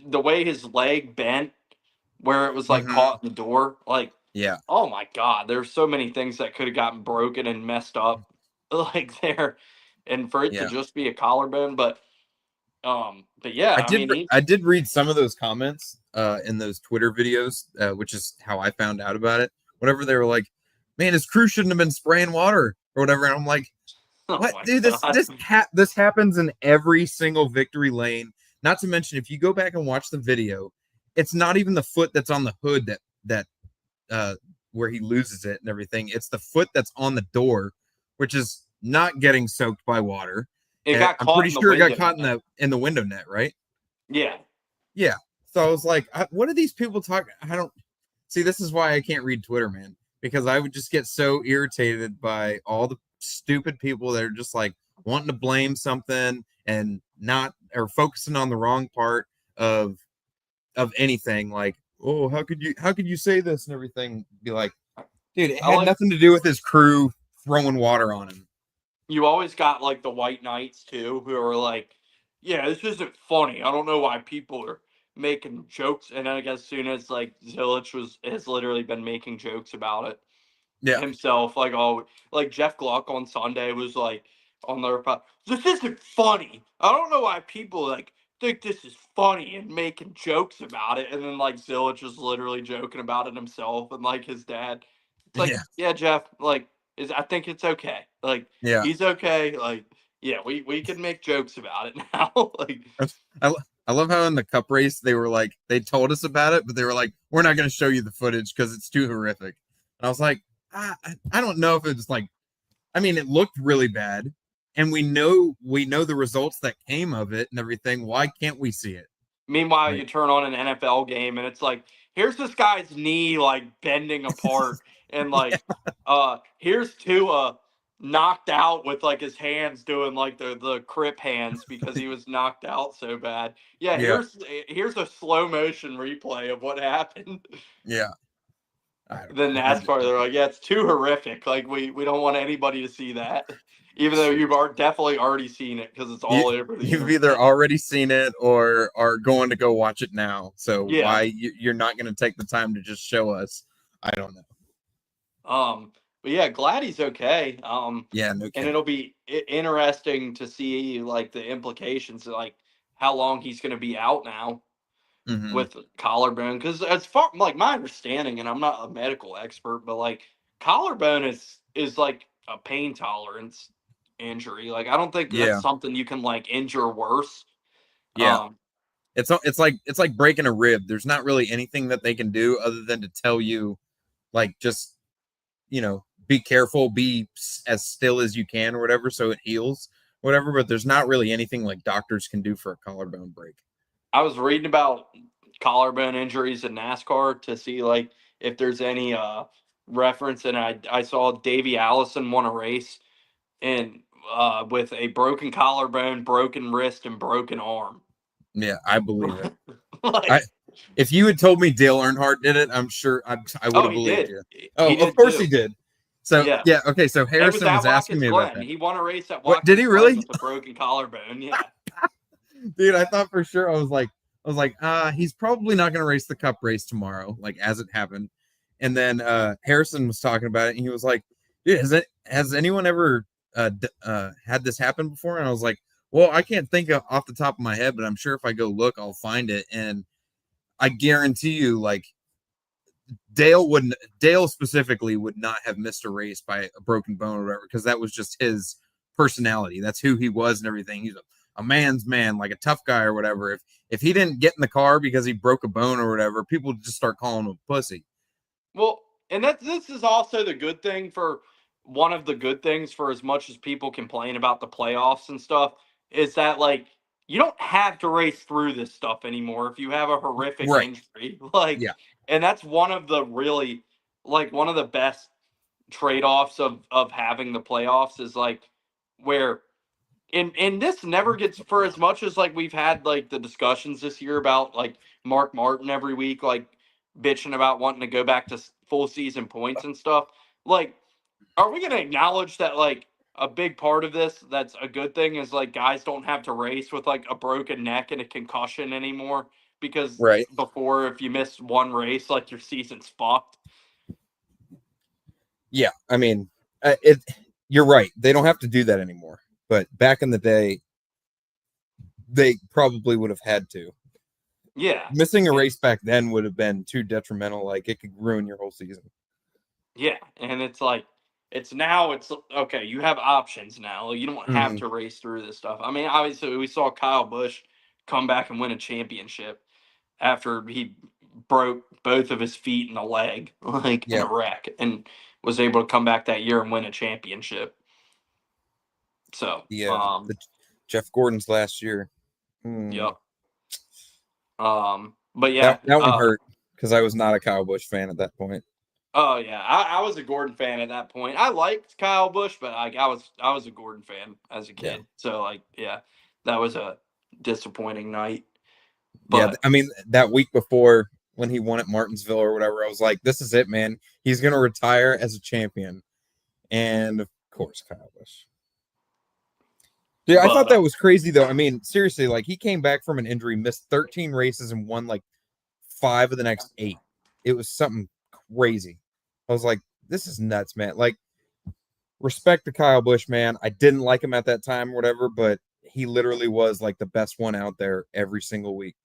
the way his leg bent, where it was
Mm-hmm.
caught in the door,
Yeah.
oh my god, there's so many things that could have gotten broken and messed up, there, and for it to
Yeah.
just be a collarbone, but yeah,
I
I
did.
mean, he
I did read some of those comments in those Twitter videos, which is how I found out about it. Whatever they were like, man, his crew shouldn't have been spraying water or whatever. And I'm like,
oh
what,
my
dude? This
god,
this this happens in every single victory lane. Not to mention, if you go back and watch the video, it's not even the foot that's on the hood that uh, where he loses it and everything. It's the foot that's on the door, which is not getting soaked by water.
it
And
got
I'm
caught
pretty
in the
sure it got
window.
caught in the window net, right?
Yeah,
Yeah. So I was like, what are these people talking? I don't see. This is why I can't read Twitter, man, because I would just get so irritated by all the stupid people that are just like wanting to blame something and not or focusing on the wrong part of anything. Like, oh, how could you say this and everything? Be like, dude, it
I
had
like.
nothing to do with his crew throwing water on him.
You always got the white knights too, who are like, "Yeah, this isn't funny. I don't know why people are making jokes." And I guess soon as Zillich has literally been making jokes about it
Yeah.
himself, Jeff Gluck on Sunday was on their this isn't funny. I don't know why people think this is funny and making jokes about it. And then Zillich was literally joking about it himself, and his dad. It's
Yeah.
yeah, Jeff, I think it's okay.
Yeah.
He's okay. Yeah, we can make jokes about it now.
I, I love how in the cup race they were like they told us about it, but they were like, we're not going to show you the footage because it's too horrific. And I was like, I don't know if it's like, I mean, it looked really bad, and we know the results that came of it and everything. Why can't we see it?
Meanwhile,
Like,
you turn on an NFL game and it's here's this guy's knee bending apart, and here's Tua knocked out with like his hands doing like the crip hands because he was knocked out so bad. Yeah,
Yeah,
here's a slow motion replay of what happened.
yeah. I don't
Then
know.
NASCAR, they're like, yeah, it's too horrific. Like we don't want anybody to see that, even though you've definitely already seen it because it's
You,
all over the
you've either
internet.
already seen it or are going to go watch it now. So
Yeah.
why you're not going to take the time to just show us? I don't know.
But yeah, glad he's okay.
Yeah, no
And
kidding.
it'll be interesting to see like the implications, of, like how long he's going to be out now
Hmm.
with collarbone. Because as far like my understanding, and I'm not a medical expert, but like collarbone is like a pain tolerance injury. Like I don't think that's
Yeah,
something you can like injure worse.
yeah.
Um,
It's like breaking a rib. There's not really anything that they can do other than to tell you, like, just be careful, be as still as you can, or whatever, so it heals, whatever. But there's not really anything like doctors can do for a collarbone break.
I was reading about collarbone injuries in NASCAR to see like if there's any reference, and I saw Davey Allison won a race and with a broken collarbone, broken wrist, and broken arm.
Yeah, I believe it. I
Like,
If you had told me Dale Earnhardt did it, I'm sure I would
oh,
have
he
believed
did.
you. Oh,
He
of
did
course he
too.
did. So
Yeah,
yeah, okay. So
it was
Harrison
at
was asking
Watkins
me about
Glen.
that.
He won a race at
What did he
Watkins Glen
really?
with a broken collarbone. Yeah.
Dude, I thought for sure. I was like, he's probably not gonna race the Cup race tomorrow, like as it happened. And then Harrison was talking about it, and he was like, "Dude, has anyone ever had this happen before?" And I was like, "Well, I can't think of off the top of my head, but I'm sure if I go look, I'll find it." And I guarantee you, like Dale specifically would not have missed a race by a broken bone or whatever, because that was just his personality. That's who he was and everything. He's a man's man, like a tough guy or whatever. If he didn't get in the car because he broke a bone or whatever, people would just start calling him a pussy.
Well, and this is also the good thing for one of the good things for as much as people complain about the playoffs and stuff is that like you don't have to race through this stuff anymore if you have a horrific
Right.
injury. Like,
Yeah.
and that's one of the really like one of the best trade-offs of having the playoffs is like where and this never gets for as much as like we've had like the discussions this year about like Mark Martin every week like bitching about wanting to go back to full season points and stuff. Like, are we going to acknowledge that like a big part of this that's a good thing is like guys don't have to race with like a broken neck and a concussion anymore because
Right.
before if you missed one race like your season's fucked.
Yeah. I mean, it. You're right. They don't have to do that anymore. But back in the day, they probably would have had to.
Yeah.
Missing a
And
race back then would have been too detrimental. Like it could ruin your whole season.
yeah, and it's like it's now it's okay, you have options now. You don't have
Hmm.
to race through this stuff. I mean, obviously we saw Kyle Busch come back and win a championship after he broke both of his feet and a leg like in
Yeah.
a wreck and was able to come back that year and win a championship. So,
The Jeff Gordon's last year.
yep. But yeah,
That one hurt because I was not a Kyle Busch fan at that point.
oh yeah, I was a Gordon fan at that point. I liked Kyle Busch, but like I was a Gordon fan as a
Yeah.
kid. So like yeah, that was a disappointing night.
Yeah.
But
I mean, that week before when he won at Martinsville or whatever, I was like, this is it, man. He's going to retire as a champion. And of course, Kyle Busch. Dude, I thought
but
that was crazy, though. I mean, seriously, like he came back from an injury, missed 13 races, and won like 5 of the next 8. It was something crazy. I was like, this is nuts, man. Like, respect to Kyle Busch, man. I didn't like him at that time or whatever, but he literally was like the best one out there every single week.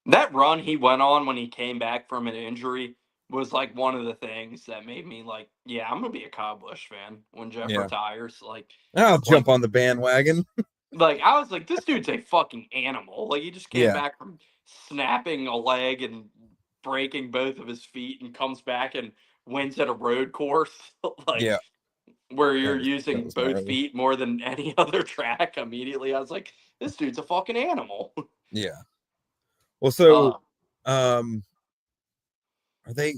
that run he went on when he came back from an injury was like one of the things that made me like, yeah, I'm gonna be a Kyle Busch fan when Jeff
Yeah.
retires.
I'll
Like
jump on the bandwagon.
I was like, this dude's a fucking animal. Like he just came
Yeah.
back from snapping a leg and breaking both of his feet and comes back and wins at a road course. like
Yeah.
where
That
you're
was that
using
was
both
gnarly.
feet more than any other track immediately. I was like, this dude's a fucking animal.
Yeah. Well, so
Uh,
um are they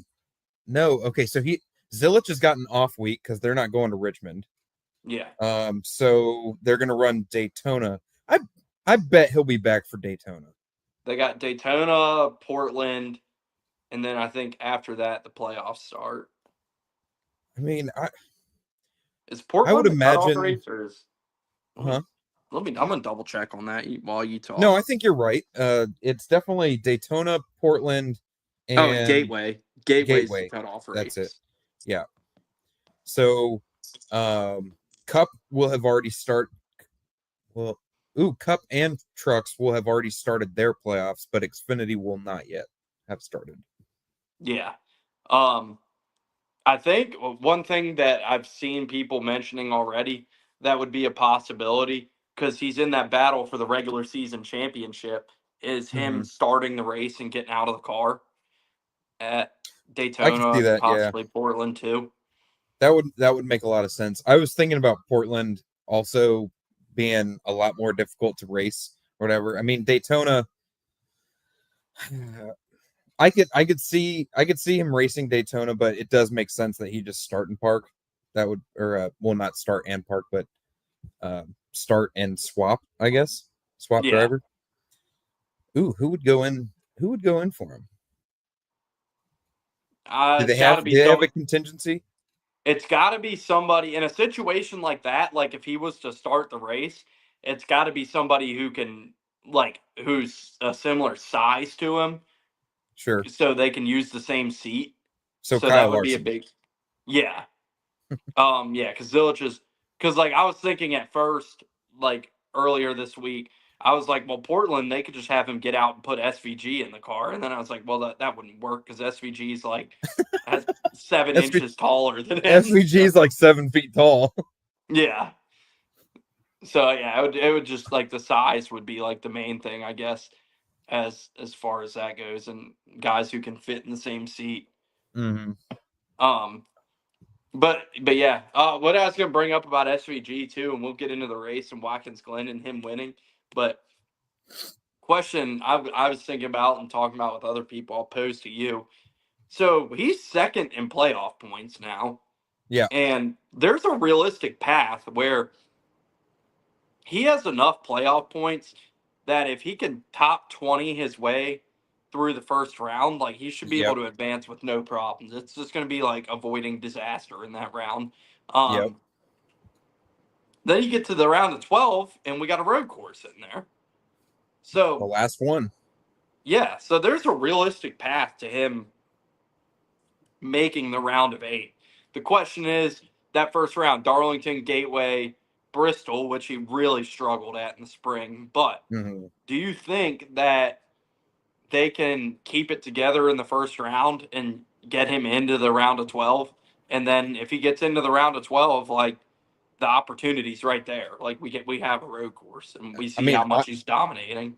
no, okay, so Zilisch has got an off week because they're not going to Richmond.
Yeah.
So they're gonna run Daytona. I bet he'll be back for Daytona.
They got Daytona, Portland, and then I think after that the playoffs start.
I mean,
Is
I would
Portland the cutoff
imagine,
race, or is let me
huh?
I'm gonna double check on that while you
No,
talk.
I think you're right. It's definitely Daytona, Portland,
Oh, and
and
Gateway. Gateway's the
Gateway.
cutoff
That's it.
race.
Yeah. So, Cup will have already start. Well, Cup and Trucks will have already started their playoffs, but Xfinity will not yet have started.
Yeah. Um, I think one thing that I've seen people mentioning already that would be a possibility because he's in that battle for the regular season championship is him
Hmm.
starting the race and getting out of the car at
I could see
Daytona,
that. Yeah,
possibly Portland too.
that would make a lot of sense. I was thinking about Portland also being a lot more difficult to race or whatever. I mean, Daytona. I could see him racing Daytona, but it does make sense that he just start and park. That would or well, not start and park, but start and swap. I guess swap
Yeah.
driver. Ooh, who would go in? Who would go in for him? Do
It's
they
got
have?
to be
Do they have a
some.
contingency?
It's got to be somebody in a situation like that. Like if he was to start the race, it's got to be somebody who can like who's a similar size to him,
Sure.
so they can use the same seat.
So
So
Kyle
that would be a
Larson.
big, yeah. Yeah, because Zilisch is because like I was thinking at first, like earlier this week, I was like, well, Portland they could just have him get out and put SVG in the car, and then I was like, well, that wouldn't work because SVG is like has 7
SV,
inches taller than him.
SVG is like 7 feet tall.
Yeah. So yeah, it would just like the size would be like the main thing, I guess, as far as that goes, and guys who can fit in the same seat.
Hmm.
Um, but yeah, what I was gonna bring up about SVG too, and we'll get into the race and Watkins Glen and him winning. But question I was thinking about and talking about with other people, I'll pose to you. So he's second in playoff points now,
Yeah.
and there's a realistic path where he has enough playoff points that if he can top 20 his way through the first round, like he should be able
Yep.
to advance with no problems. It's just going to be like avoiding disaster in that round.
Yep.
Um, then you get to the round of 12, and we got a road course in there.
The
So,
last one.
yeah, so there's a realistic path to him making the round of 8. The question is that first round, Darlington, Gateway, Bristol, which he really struggled at in the spring. But
Hmm.
do you think that they can keep it together in the first round and get him into the round of 12? And then if he gets into the round of 12, like the opportunity's right there. Like we have a road course and we
I
see
mean,
how much he's dominating.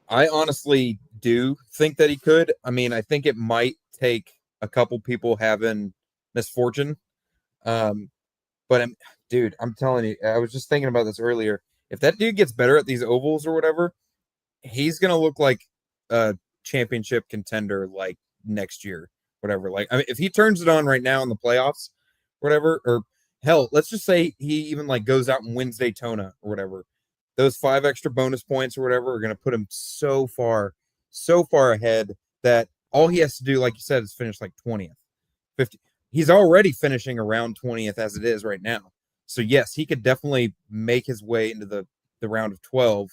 I honestly do think that he could. I mean, I think it might take a couple people having misfortune. Um, but dude, I'm telling you, I was just thinking about this earlier. If that dude gets better at these ovals or whatever, he's gonna look like a championship contender like next year, whatever. Like, I mean, if he turns it on right now in the playoffs, whatever, or hell, let's just say he even like goes out and wins Daytona or whatever. Those 5 extra bonus points or whatever are gonna put him so far ahead that all he has to do, like you said, is finish like 20th, 50. He's already finishing around 20th as it is right now. So yes, he could definitely make his way into the round of 12,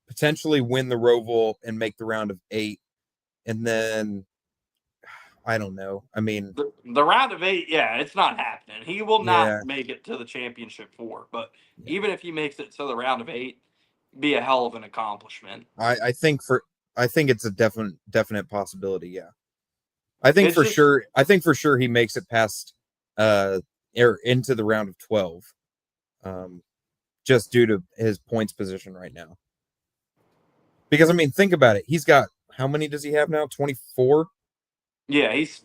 potentially win the Roval and make the round of 8, and then I don't know. I mean,
The round of 8, yeah, it's not happening. He will
yeah,
not make it to the championship 4. But even if he makes it to the round of 8, be a hell of an accomplishment.
I think it's a definite possibility. Yeah,
It's just
I think for sure he makes it past or into the round of 12, um, just due to his points position right now. Because I mean, think about it. He's got how many does he have now? 24.
yeah, he's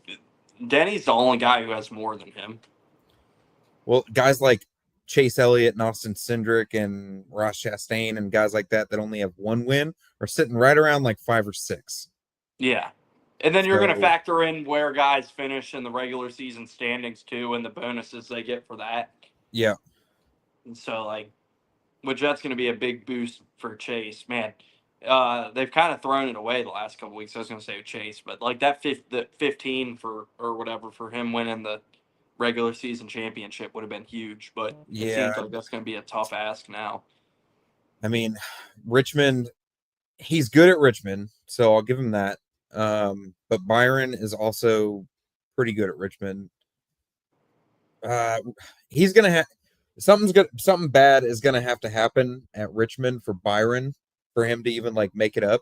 Denny's the only guy who has more than him.
Well, guys like Chase Elliott and Austin Cindric and Ross Chastain and guys like that only have one win are sitting right around like 5 or 6.
Yeah. And then you're going to
So
factor in where guys finish in the regular season standings too and the bonuses they get for that.
yeah,
And so like, which that's going to be a big boost for Chase, man. They've kind of thrown it away the last couple weeks. I was going to say Chase, but like the 15 for or whatever for him winning the regular season championship would have been huge. But it
Yeah,
seems like that's going to be a tough ask now.
I mean, Richmond, he's good at Richmond, so I'll give him that. But Byron is also pretty good at Richmond. He's gonna have something bad is gonna have to happen at Richmond for Byron for him to even like make it up.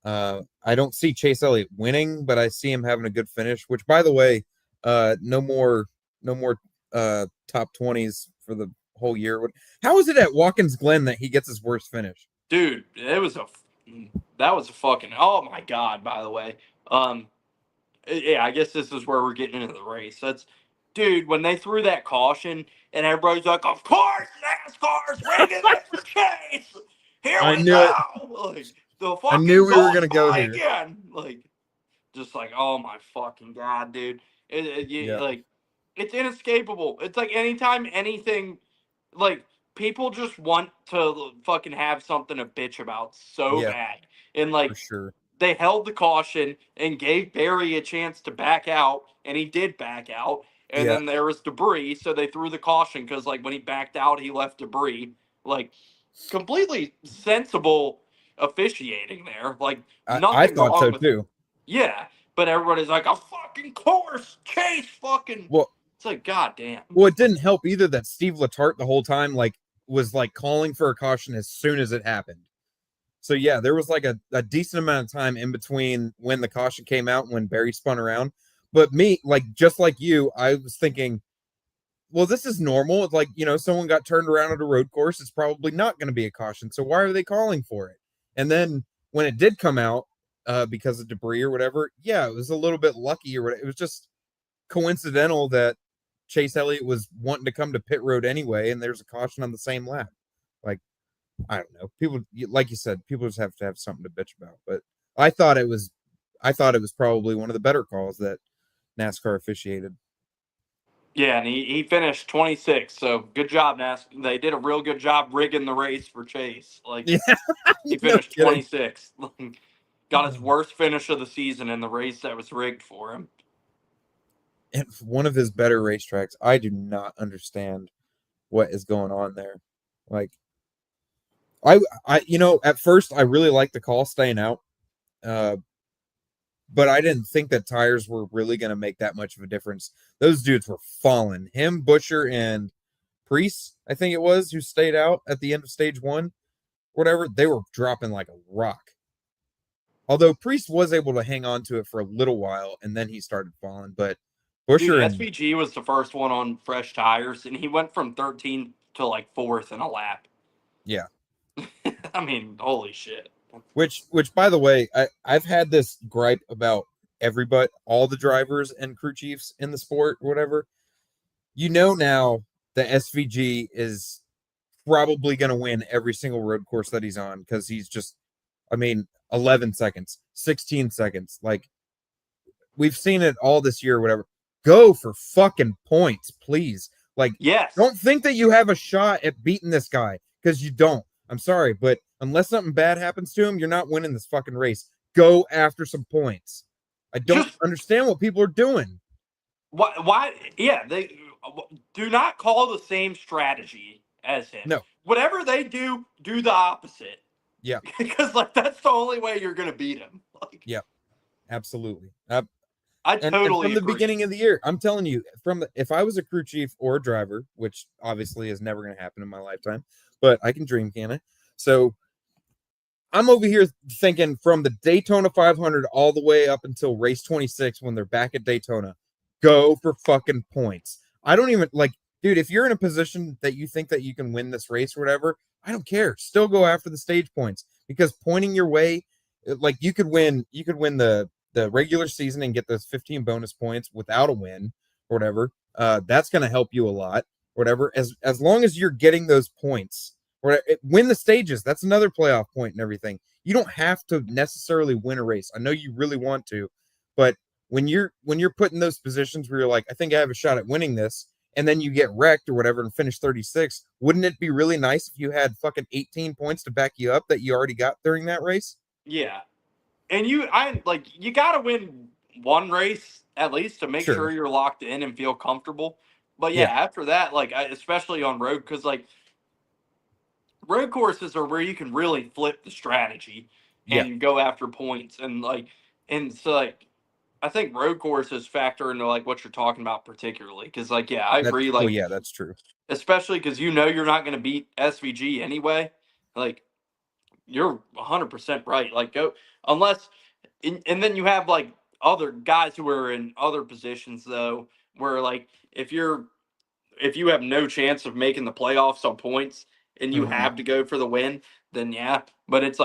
I don't see Chase Elliott winning, but I see him having a good finish. Which, by the way, no more top 20s for the whole year. How is it at Watkins Glen that he gets his worst finish?
Dude, that was a fucking, oh my god. By the way, yeah, I guess this is where we're getting into the race. That's, dude, when they threw that caution and everybody's like, of course, NASCAR's rigging it for Chase. Here
I
we
knew it.
go. Like, the
I knew
fucking
we were
gold
gonna go
tie
here.
again. Like, just like, oh my fucking god, dude.
Yeah,
Like, it's inescapable. It's like anytime anything, like, people just want to fucking have something to bitch about so
yeah,
bad. And
for
like,
sure.
they held the caution and gave Barry a chance to back out, and he did back out. And
Yeah,
then there was debris, so they threw the caution because, like, when he backed out, he left debris. Like, completely sensible officiating there. Like,
I
nothing
thought
wrong
so
with,
too.
yeah. But everybody's like, a fucking course, Chase fucking.
Well,
It's like, goddamn.
it didn't help either that Steve Letarte the whole time like was like calling for a caution as soon as it happened. So yeah, there was like a decent amount of time in between when the caution came out and when Barry spun around. But me, like just like you, I was thinking, well, this is normal. It's like, someone got turned around at a road course. It's probably not going to be a caution. So why are they calling for it? And then when it did come out, because of debris or whatever, yeah, it was a little bit lucky or whatever. It was just coincidental that Chase Elliott was wanting to come to pit road anyway, and there's a caution on the same lap. Like, I don't know. People, like you said, people just have to have something to bitch about. But I thought it was, probably one of the better calls that NASCAR officiated.
Yeah, and he finished 26. So good job, Nas. They did a real good job rigging the race for Chase. Like,
Yeah,
he
no
finished
kidding.
26th. Got his worst finish of the season in the race that was rigged for him.
And one of his better racetracks. I do not understand what is going on there. Like, at first I really liked the call staying out, uh, but I didn't think that tires were really going to make that much of a difference. Those dudes were falling. Him, Busher, and Priest, I think it was, who stayed out at the end of stage one, whatever. They were dropping like a rock. Although Priest was able to hang on to it for a little while, and then he started falling. But
Dude,
Busher and
SVG was the first one on fresh tires, and he went from 13 to like fourth in a lap.
yeah,
I mean, holy shit.
which by the way, I've had this gripe about everybody, all the drivers and crew chiefs in the sport, whatever. Now the SVG is probably going to win every single road course that he's on because he's just, 11 seconds, 16 seconds. Like, we've seen it all this year, whatever. Go for fucking points, please. Like,
Yes.
don't think that you have a shot at beating this guy because you don't. I'm sorry, but unless something bad happens to him, you're not winning this fucking race. Go after some points. I don't understand what people are doing.
Why? Yeah, they do not call the same strategy as him.
No.
Whatever they do, do the opposite.
Yeah.
Because like that's the only way you're gonna beat him. Like,
yeah, absolutely.
I
And
totally
from the
agree.
beginning of the year, I'm telling you, if I was a crew chief or a driver, which obviously is never going to happen in my lifetime, but I can dream, can I? So I'm over here thinking from the Daytona 500 all the way up until race 26 when they're back at Daytona, go for fucking points. I don't even like, dude, if you're in a position that you think that you can win this race or whatever, I don't care. Still go after the stage points because pointing your way, like you could win the regular season and get those 15 bonus points without a win or whatever. That's going to help you a lot or whatever. As long as you're getting those points or win the stages, that's another playoff point and everything. You don't have to necessarily win a race. I know you really want to, but when you're put in those positions where you're like, I think I have a shot at winning this, and then you get wrecked or whatever and finish 36, wouldn't it be really nice if you had fucking 18 points to back you up that you already got during that race?
Yeah. And you got to win one race at least to make
Sure.
sure you're locked in and feel comfortable. But yeah,
Yeah.
after that, especially on road, because road courses are where you can really flip the strategy
Yeah.
and go after points and so I think road courses factor into what you're talking about particularly because yeah, I agree,
Well, yeah, that's true.
especially because you're not going to beat SVG anyway. Like you're 100% right. Like go unless and then you have other guys who are in other positions though where if you're if you have no chance of making the playoffs on points and you
Hmm.
have to go for the win, then yeah. But it's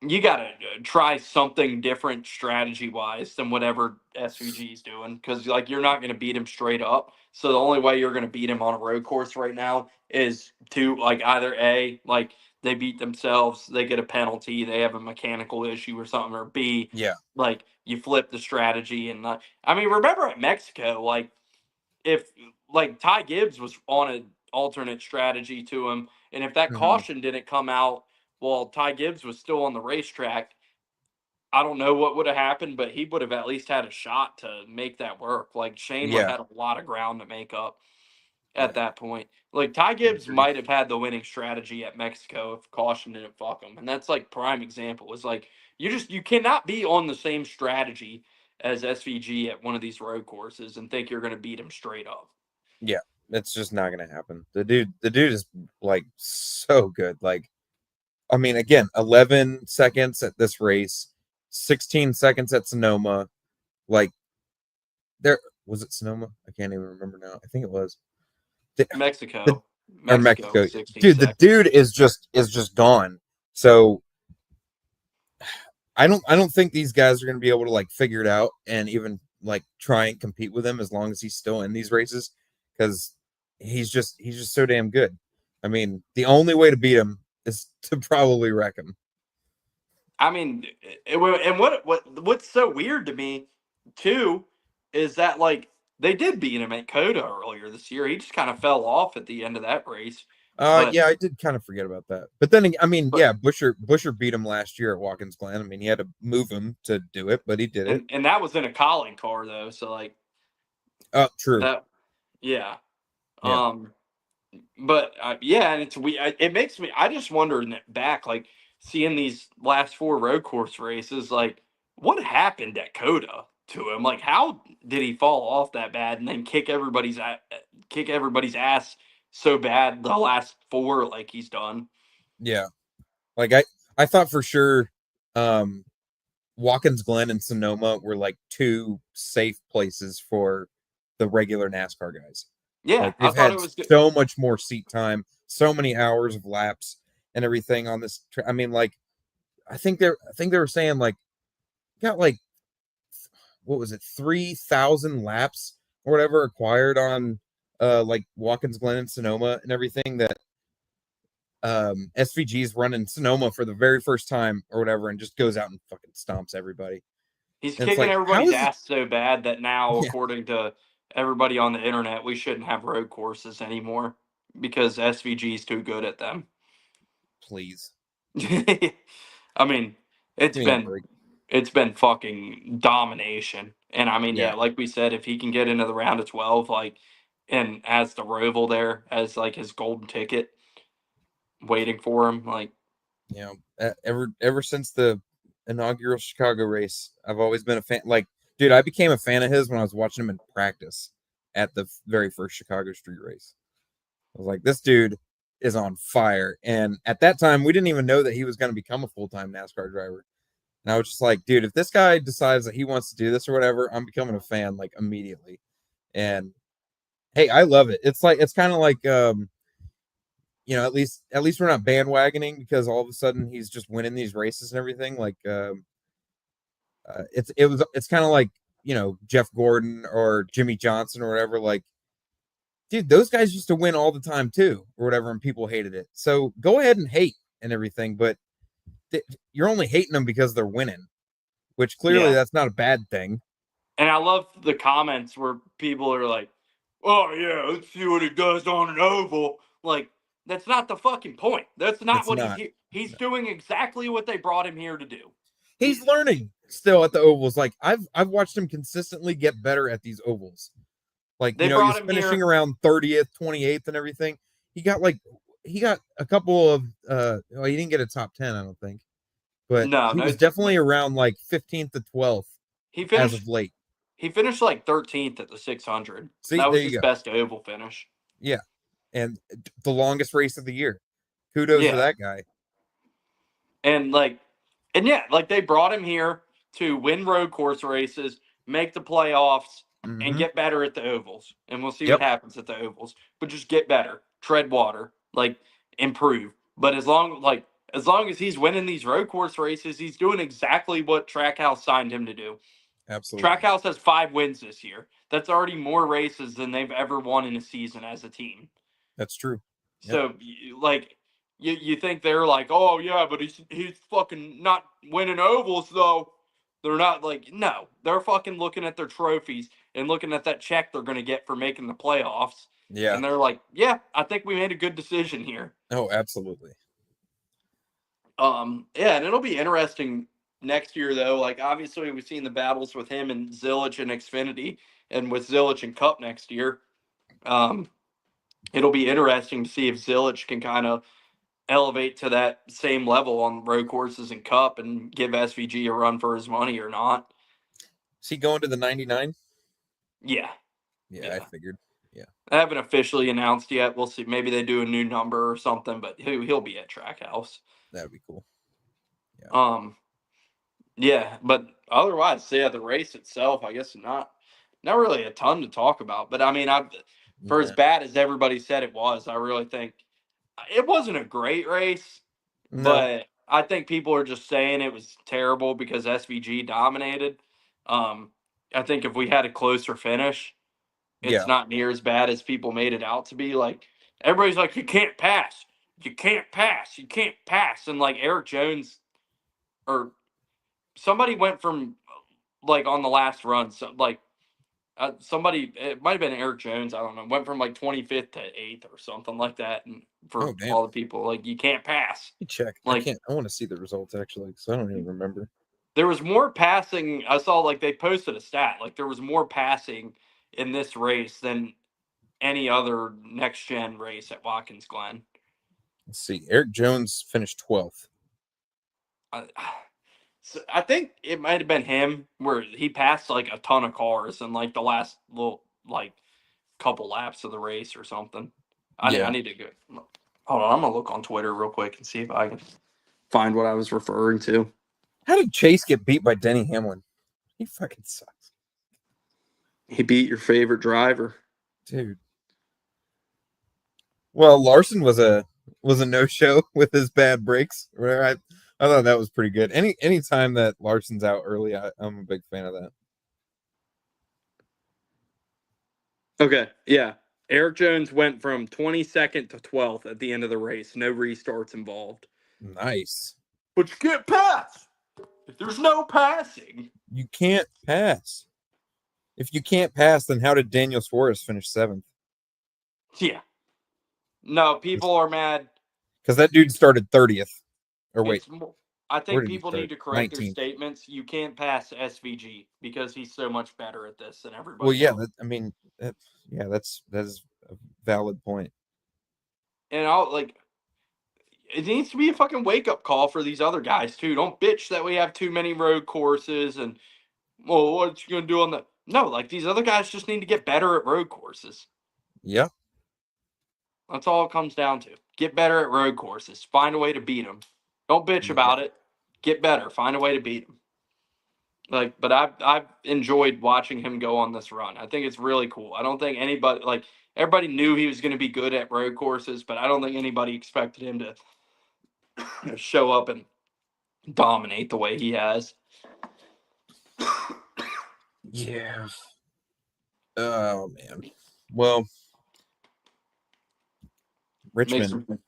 you got to try something different strategy wise than whatever SVG is doing because you're not going to beat him straight up. So the only way you're going to beat him on a road course right now is to either a they beat themselves, they get a penalty, they have a mechanical issue or something, or B
Yeah.
you flip the strategy and I mean remember at Mexico if Ty Gibbs was on an alternate strategy to him, and if that
Hmm.
caution didn't come out while Ty Gibbs was still on the racetrack, I don't know what would have happened, but he would have at least had a shot to make that work. Shane would
Yeah.
have had a lot of ground to make up
Yeah.
at that point. Ty
I
Gibbs
agree.
might have had the winning strategy at Mexico if caution didn't fuck him, and that's prime example. Is you cannot be on the same strategy as SVG at one of these road courses and think you're going to beat him straight up.
Yeah. It's just not gonna happen. The dude is like so good. Like, I mean, again, 11 seconds at this race, 16 seconds at Sonoma. Like, there was it Sonoma? I can't even remember now. I think it was. The, the
Mexico,
or
Mexico,
Mexico.
16
Dude, the
seconds.
dude is just gone. So I don't think these guys are gonna be able to like figure it out and even like try and compete with him as long as he's still in these races because he's just so damn good. I mean, the only way to beat him is to probably wreck him.
I mean, and what's so weird to me too is that they did beat him at Coda earlier this year. He just kind of fell off at the end of that race, but
Yeah, I did kind of forget about that. But then, I mean,
but
yeah, Busher beat him last year at Watkins Glen. I mean, he had to move him to do it, but he did it.
and that was in a Colin car though, so
Oh, true.
that yeah.
Yeah,
Um, but yeah, and it makes me. I just wonder back, seeing these last four road course races, what happened at Coda to him? How did he fall off that bad and then kick everybody's ass so bad the last four like he's done?
yeah. Like I thought for sure, um, Watkins Glen and Sonoma were like two safe places for the regular NASCAR guys.
Yeah,
Like
I
they've
thought
had
it was good.
so much more seat time, so many hours of laps and everything on this. I mean, like I think they were saying like got like what was it 3,000 laps or whatever acquired on like Watkins Glen and Sonoma and everything that SVG's running Sonoma for the very first time or whatever and just goes out and fucking stomps everybody.
He's
And it's
kicking
like, how
everybody's
is it?
ass so bad that now,
Yeah,
according to everybody on the internet, we shouldn't have road courses anymore because SVG is too good at them.
please
I mean, it's
give me a
been
break.
it's been fucking domination. And I mean,
Yeah,
yeah, like we said, if he can get into the round of 12, and has the Roval there as his golden ticket waiting for him,
ever since the inaugural Chicago race, I've always been a fan. Like, dude, I became a fan of his when I was watching him in practice at the very first Chicago Street race. I was like, this dude is on fire. And at that time, we didn't even know that he was going to become a full time NASCAR driver. And I was just like, dude, if this guy decides that he wants to do this or whatever, I'm becoming a fan like immediately. And hey, I love it. It's kind of like at least we're not bandwagoning because all of a sudden he's just winning these races and everything. Like it's kind of like Jeff Gordon or Jimmy Johnson or whatever. Like, dude, those guys used to win all the time too, or whatever, and people hated it. So go ahead and hate and everything, but you're only hating them because they're winning, which clearly
yeah.
that's not a bad thing.
And I love the comments where people are like, oh yeah, let's see what it does on an oval. Like, that's not the fucking point. That's not
It's
what he's
not.
here. He's
No.
doing exactly what they brought him here to do.
He's learning still at the ovals. Like I've watched him consistently get better at these ovals. Like,
They
he
brought
was
him
finishing
here.
around 30th, 28th, and everything. He got a couple of well, he didn't get a top 10, I don't think, but
No,
he
no.
was definitely around like 15th to 12th
He
as of
finished.
late.
He finished like 13th at the 600.
See,
That
there
was
you
his
go.
best oval finish.
Yeah. And the longest race of the year. Kudos to
Yeah,
that guy.
and like, and yeah, like they brought him here to win road course races, make the playoffs, and
Mm-hmm.
get better at the ovals. And we'll see what
Yep.
happens at the ovals. But just get better, tread water, like improve. But as long as he's winning these road course races, he's doing exactly what Trackhouse signed him to do.
Absolutely.
Trackhouse has 5 wins this year. That's already more races than they've ever won in a season as a team.
That's true. Yep.
So like you think they're like, oh yeah, but he's fucking not winning ovals though. They're not like, no, they're fucking looking at their trophies and looking at that check they're gonna get for making the playoffs,
Yeah.
and they're like, yeah, I think we made a good decision here.
Oh, absolutely.
Yeah, and it'll be interesting next year though. Like obviously we've seen the battles with him and Zilisch and Xfinity, and with Zilisch and Cup next year. Um, it'll be interesting to see if Zilisch can kind of elevate to that same level on road courses and Cup and give SVG a run for his money or not.
Is he going to the 99?
Yeah,
Yeah, I
yeah.
figured. Yeah,
I haven't officially announced yet. We'll see. Maybe they do a new number or something, but he'll be at Trackhouse.
that'd be cool. Yeah.
Yeah, but otherwise, yeah, the race itself, I guess not really a ton to talk about. But I mean, for as
Yeah.
bad as everybody said it was, I really think it wasn't a great race.
No.
But I think people are just saying it was terrible because SVG dominated. Um, I think if we had a closer finish, it's
Yeah.
not near as bad as people made it out to be. Like everybody's like, you can't pass, you can't pass, you can't pass, and like Eric Jones or somebody went from like on the last run, so like somebody, it might have been Eric Jones, I don't know, went from like 25th to 8th or something like that, and
Oh,
for
damn.
all the people like you can't pass.
Let me check. I
Like
can't. I want to see the results actually, because I don't even remember.
there was more passing. I saw like they posted a stat like there was more passing in this race than any other next gen race at Watkins Glen.
Let's see. Eric Jones finished 12th.
I, so I think it might have been him where he passed like a ton of cars in like the last little like couple laps of the race or something. I
Yeah.
need to go. Hold on, I'm gonna look on Twitter real quick and see if I can find what I was referring to.
How did Chase get beat by Denny Hamlin? He fucking sucks,
He beat your favorite driver.
dude. Well, Larson was a no show with his bad breaks. Where I thought that was pretty good. Any time that Larson's out early, I'm a big fan of that.
Okay, yeah. Eric Jones went from 22nd to 12th at the end of the race. No restarts involved.
Nice.
But you can't pass. If there's no passing.
You can't pass. If you can't pass, then how did Daniel Suarez finish 7th?
Yeah. No, people are mad.
Because that dude started 30th. Or wait,
I
where
think
did he
people
start?
need to correct their
19th.
statements. You can't pass SVG because he's so much better at this than
Well,
everybody
yeah,
else.
that is a valid point.
And I'll like it needs to be a fucking wake up call for these other guys too. Don't bitch that we have too many road courses and well, what you gonna do on the no, like these other guys just need to get better at road courses.
Yeah.
That's all it comes down to. Get better at road courses. Find a way to beat them. Don't bitch
Yeah.
about it. Get better. Find a way to beat them. Like, but I've enjoyed watching him go on this run. I think it's really cool. I don't think anybody like everybody knew he was going to be good at road courses, but I don't think anybody expected him to show up and dominate the way he has.
Yeah. Oh man. Well,
Make
Richmond.
some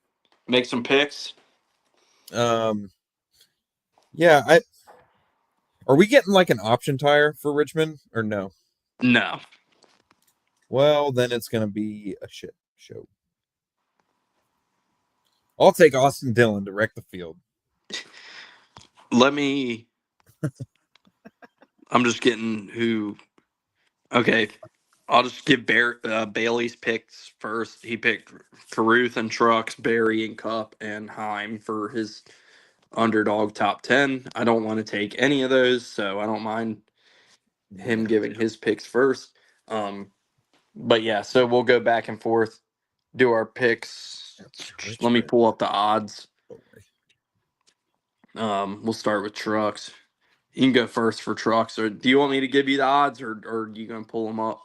make some picks.
Yeah, are we getting like an option tire for Richmond or no?
No.
Well, then it's going to be a shit show. I'll take Austin Dillon to wreck the field.
I'm just getting who. Okay, I'll just give Bailey's picks first. He picked Caruth and Trucks, Barry and Cup, and Heim for his underdog top 10. I don't want to take any of those, so I don't mind him giving his picks first. But yeah, so we'll go back and forth, do our picks. Let me pull up the odds. We'll start with Trucks. You can go first for Trucks. Or do you want me to give you the odds, or are you gonna pull them up?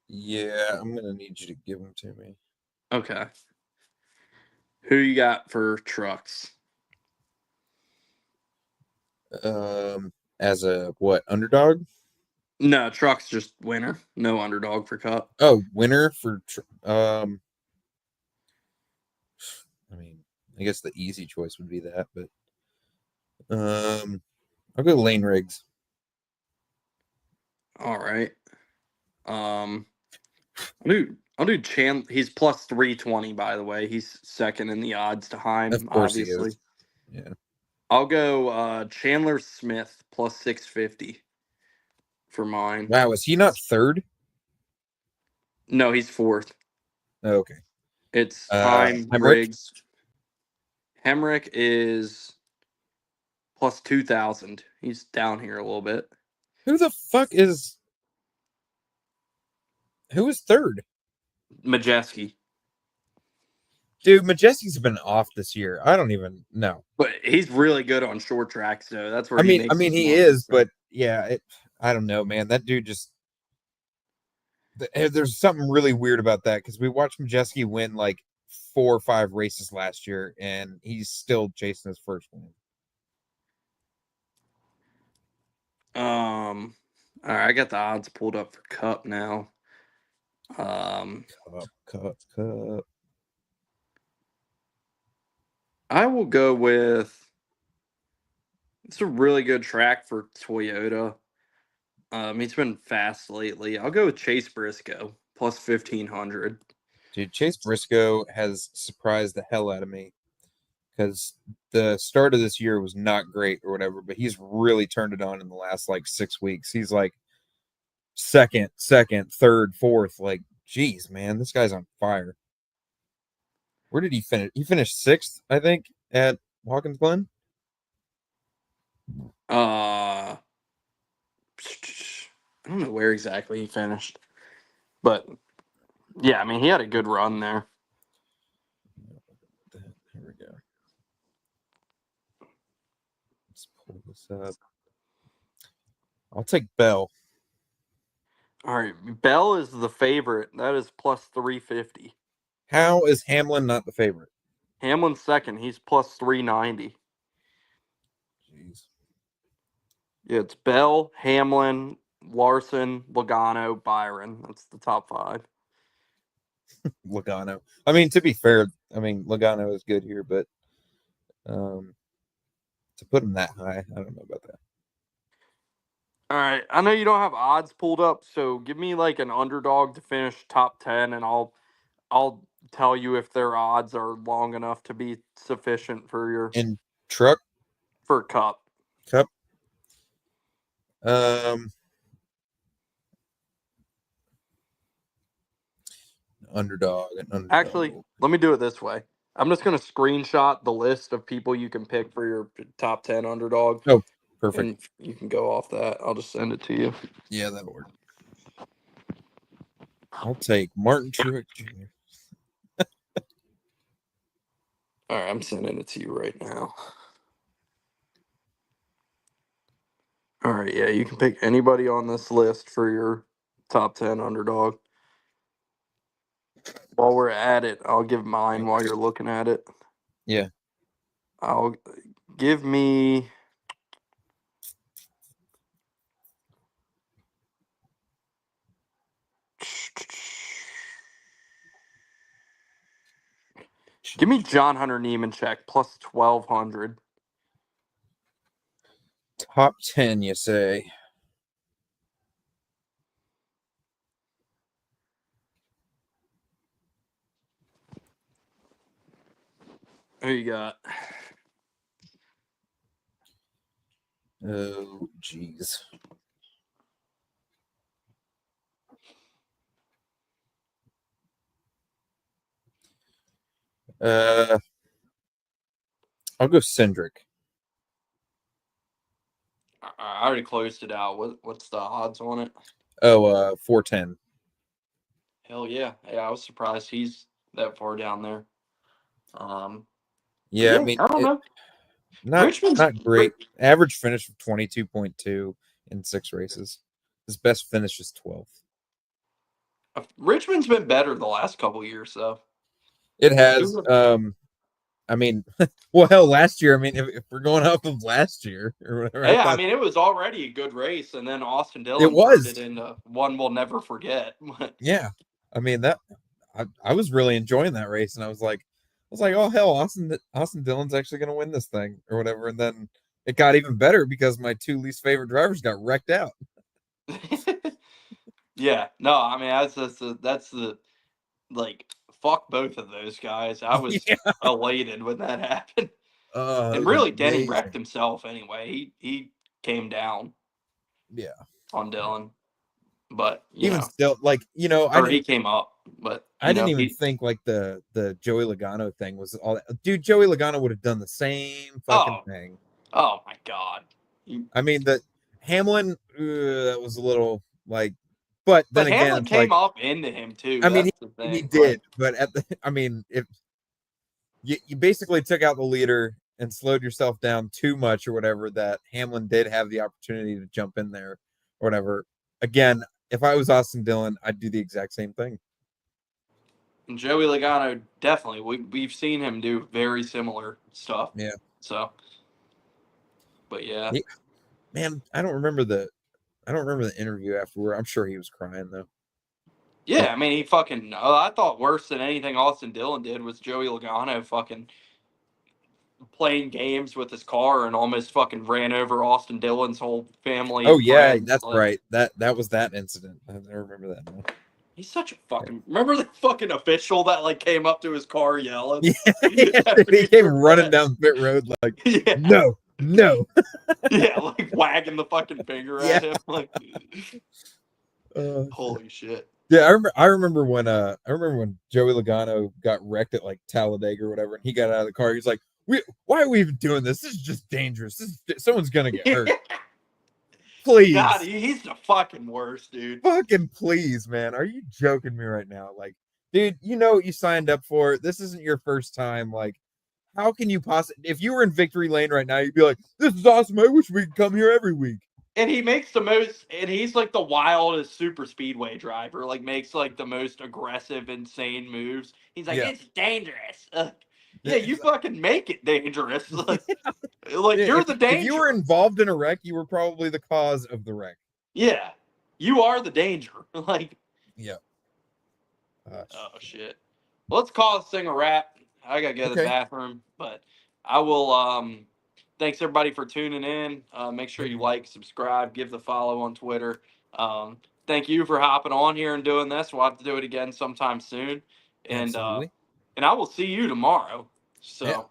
Yeah, I'm gonna need you to give them to me.
Okay. Who you got for Trucks?
As a what, underdog?
No, Trucks just winner. No underdog for Cup.
Oh, winner for I mean, I guess the easy choice would be that, but I'll go Lane Riggs.
All right. I'll do Chan. He's plus 320, by the way. He's second in the odds to Heim,
Of course he
obviously.
is. Yeah.
I'll go Chandler Smith plus 650 for mine.
Wow, is he not third?
No, he's fourth.
Oh, okay.
It's Heim,
Hemrick?
Riggs. Hemrick is plus 2,000. He's down here a little bit.
Who the fuck is third?
Majeski.
Dude, Majeski's been off this year. I don't even know.
But he's really good on short tracks, though. That's where
I
he
mean,
makes his
he
money.
is, but yeah, I don't know, man. That dude just there's something really weird about that because we watched Majeski win like 4 or 5 races last year, and he's still chasing his first win.
All right, I got the odds pulled up for Cup now.
Cup.
I will go with. It's a really good track for Toyota. He's been fast lately. I'll go with Chase Briscoe plus 1,500.
Dude, Chase Briscoe has surprised the hell out of me because the start of this year was not great or whatever, but he's really turned it on in the last like 6 weeks. He's like second, third, fourth. Like, geez, man, this guy's on fire. Where did he finish? He finished 6th, I think, at Watkins Glen.
I don't know where exactly he finished, but yeah, I mean he had a good run there.
Here we go. Let's pull this up. I'll take Bell.
All right, Bell is the favorite. That is plus 350.
How is Hamlin not the favorite?
Hamlin's second. He's plus 390.
Jeez.
Yeah, it's Bell, Hamlin, Larson, Logano, Byron. That's the top 5.
Logano. I mean, to be fair, Logano is good here, but to put him that high, I don't know about that.
All right, I know you don't have odds pulled up, so give me like an underdog to finish top 10, and I'll tell you if their odds are long enough to be sufficient for your
And truck
for Cup.
Cup. Underdog.
Actually, let me do it this way. I'm just gonna screenshot the list of people you can pick for your top 10 underdog.
Oh, perfect.
And you can go off that. I'll just send it to you.
Yeah, that'll work. I'll take Martin Truex Jr.
All right, I'm sending it to you right now. All right, yeah, you can pick anybody on this list for your top 10 underdog. While we're at it, I'll give mine while you're looking at it.
Yeah.
I'll give me. Give me John Hunter Nemechek plus 1,200.
Top 10, you say?
Who you got?
Oh, jeez. I'll go Cindric.
I already closed it out. What's the odds on it?
Oh, 410.
Hell yeah. Yeah, I was surprised he's that far down there.
Yeah, I
Yeah,
mean,
I don't know.
not
Richmond's
great. Average finish of 22.2 in 6 races. His best finish is 12th.
Richmond's been better the last couple years, though.
It has. I mean, well, hell, last year. I mean, if we're going off of last year or whatever, I
Yeah, I
thought
mean, it was already a good race, and then Austin
it
Dillon turned it
was.
into one we'll never forget.
Yeah, I mean that. I was really enjoying that race, and I was like, oh hell, Austin Dillon's actually going to win this thing or whatever. And then it got even better because my 2 least favorite drivers got wrecked out.
Yeah, no, I mean that's the like fuck both of those guys. I was
Yeah,
elated when that happened,
it
and
was
really Denny wrecked
amazing.
himself anyway. He came down
Yeah,
on Dillon, but
even still, like
or he came up, but
I didn't even think like the Joey Logano thing was all that. Dude, Joey Logano would have done the same fucking
oh
thing.
oh my god.
I mean, the Hamlin that was a little like, but then
But
again,
Hamlin
it's like,
came up into him too.
I mean,
That's the
he
thing.
did, but I mean, if you basically took out the leader and slowed yourself down too much or whatever, that Hamlin did have the opportunity to jump in there or whatever. Again, if I was Austin Dillon, I'd do the exact same thing.
And Joey Logano definitely. We've seen him do very similar stuff.
Yeah.
So, but yeah.
Man, I don't remember the interview afterward. I'm sure he was crying though.
Yeah, I mean, he fucking. I thought worse than anything Austin Dillon did was Joey Logano fucking playing games with his car and almost fucking ran over Austin Dillon's whole family,
Oh yeah,
friends.
that's
Like,
right. That was that incident. I remember that now.
he's such a fucking. Remember the fucking official that like came up to his car yelling?
Yeah,
After
he came
threw
running
that?
down pit road like,
Yeah,
no, no.
yeah, like wagging the fucking finger
Yeah.
at him. Like,
Oh,
holy shit.
yeah, I remember when Joey Logano got wrecked at like Talladega or whatever, and he got out of the car. He's like, why are we even doing this? This is just dangerous. Someone's gonna get hurt.
God,
Please.
he's the fucking worst, dude.
Fucking please, man. Are you joking me right now? Like, dude, you know what you signed up for. This isn't your first time. Like, how can you possibly, if you were in victory lane right now, you'd be like, this is awesome. I wish we could come here every week.
And he makes the most, and he's like the wildest super speedway driver. Like makes like the most aggressive, insane moves. He's like,
Yeah.
it's dangerous. Yeah, you
It's-
fucking make it dangerous. Like
yeah,
you're the
if you were
danger.
involved in a wreck, you were probably the cause of the wreck.
Yeah, you are the danger. Like,
Yeah.
oh shit. Well, let's call this thing a wrap. I gotta go to the
Okay.
bathroom, but I will. Thanks everybody for tuning in. Make sure you like, subscribe, give the follow on Twitter. Thank you for hopping on here and doing this. We'll have to do it again sometime soon,
Absolutely.
and I will see you tomorrow. So
Yeah. All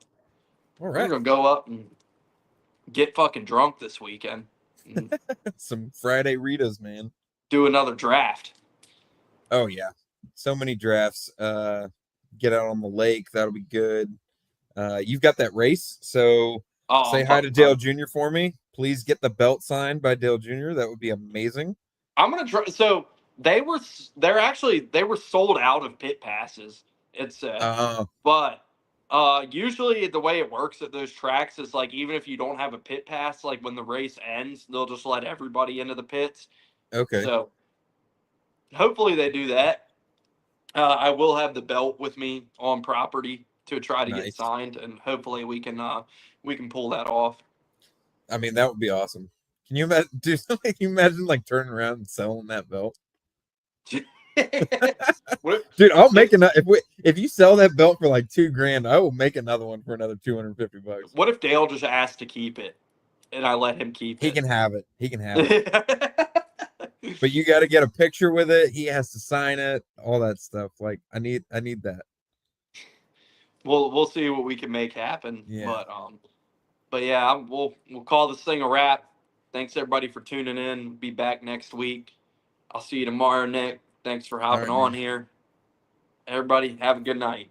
we're
right.
gonna go up and get fucking drunk this weekend. And
Some Friday Ritas, man.
do another draft.
Oh yeah. So many drafts. Get out on the lake. That'll be good. You've got that race. So
Oh,
say
I'm
hi to
fucking
Dale
pumped.
Jr. for me. Please get the belt signed by Dale Jr. That would be amazing.
I'm gonna try. So they were sold out of pit passes. It said,
Uh,
but usually the way it works at those tracks is like even if you don't have a pit pass, like when the race ends, they'll just let everybody into the pits.
okay.
So hopefully they do that. I will have the belt with me on property to try to get
Nice.
signed, and hopefully we can pull that off.
I mean, that would be awesome. Can you imagine? Can you imagine like turning around and selling that belt? Dude, I'll make another. If you sell that belt for like $2,000, I will make another one for another $250.
What if Dale just asked to keep it, and I let him keep
He
it?
can have it. He can have it. But you got to get a picture with it. He has to sign it. All that stuff. Like I need that.
we'll see what we can make happen.
Yeah.
But yeah, we'll call this thing a wrap. Thanks everybody for tuning in. Be back next week. I'll see you tomorrow, Nick. Thanks for
All
hopping
right,
on
man.
here. Everybody, have a good night.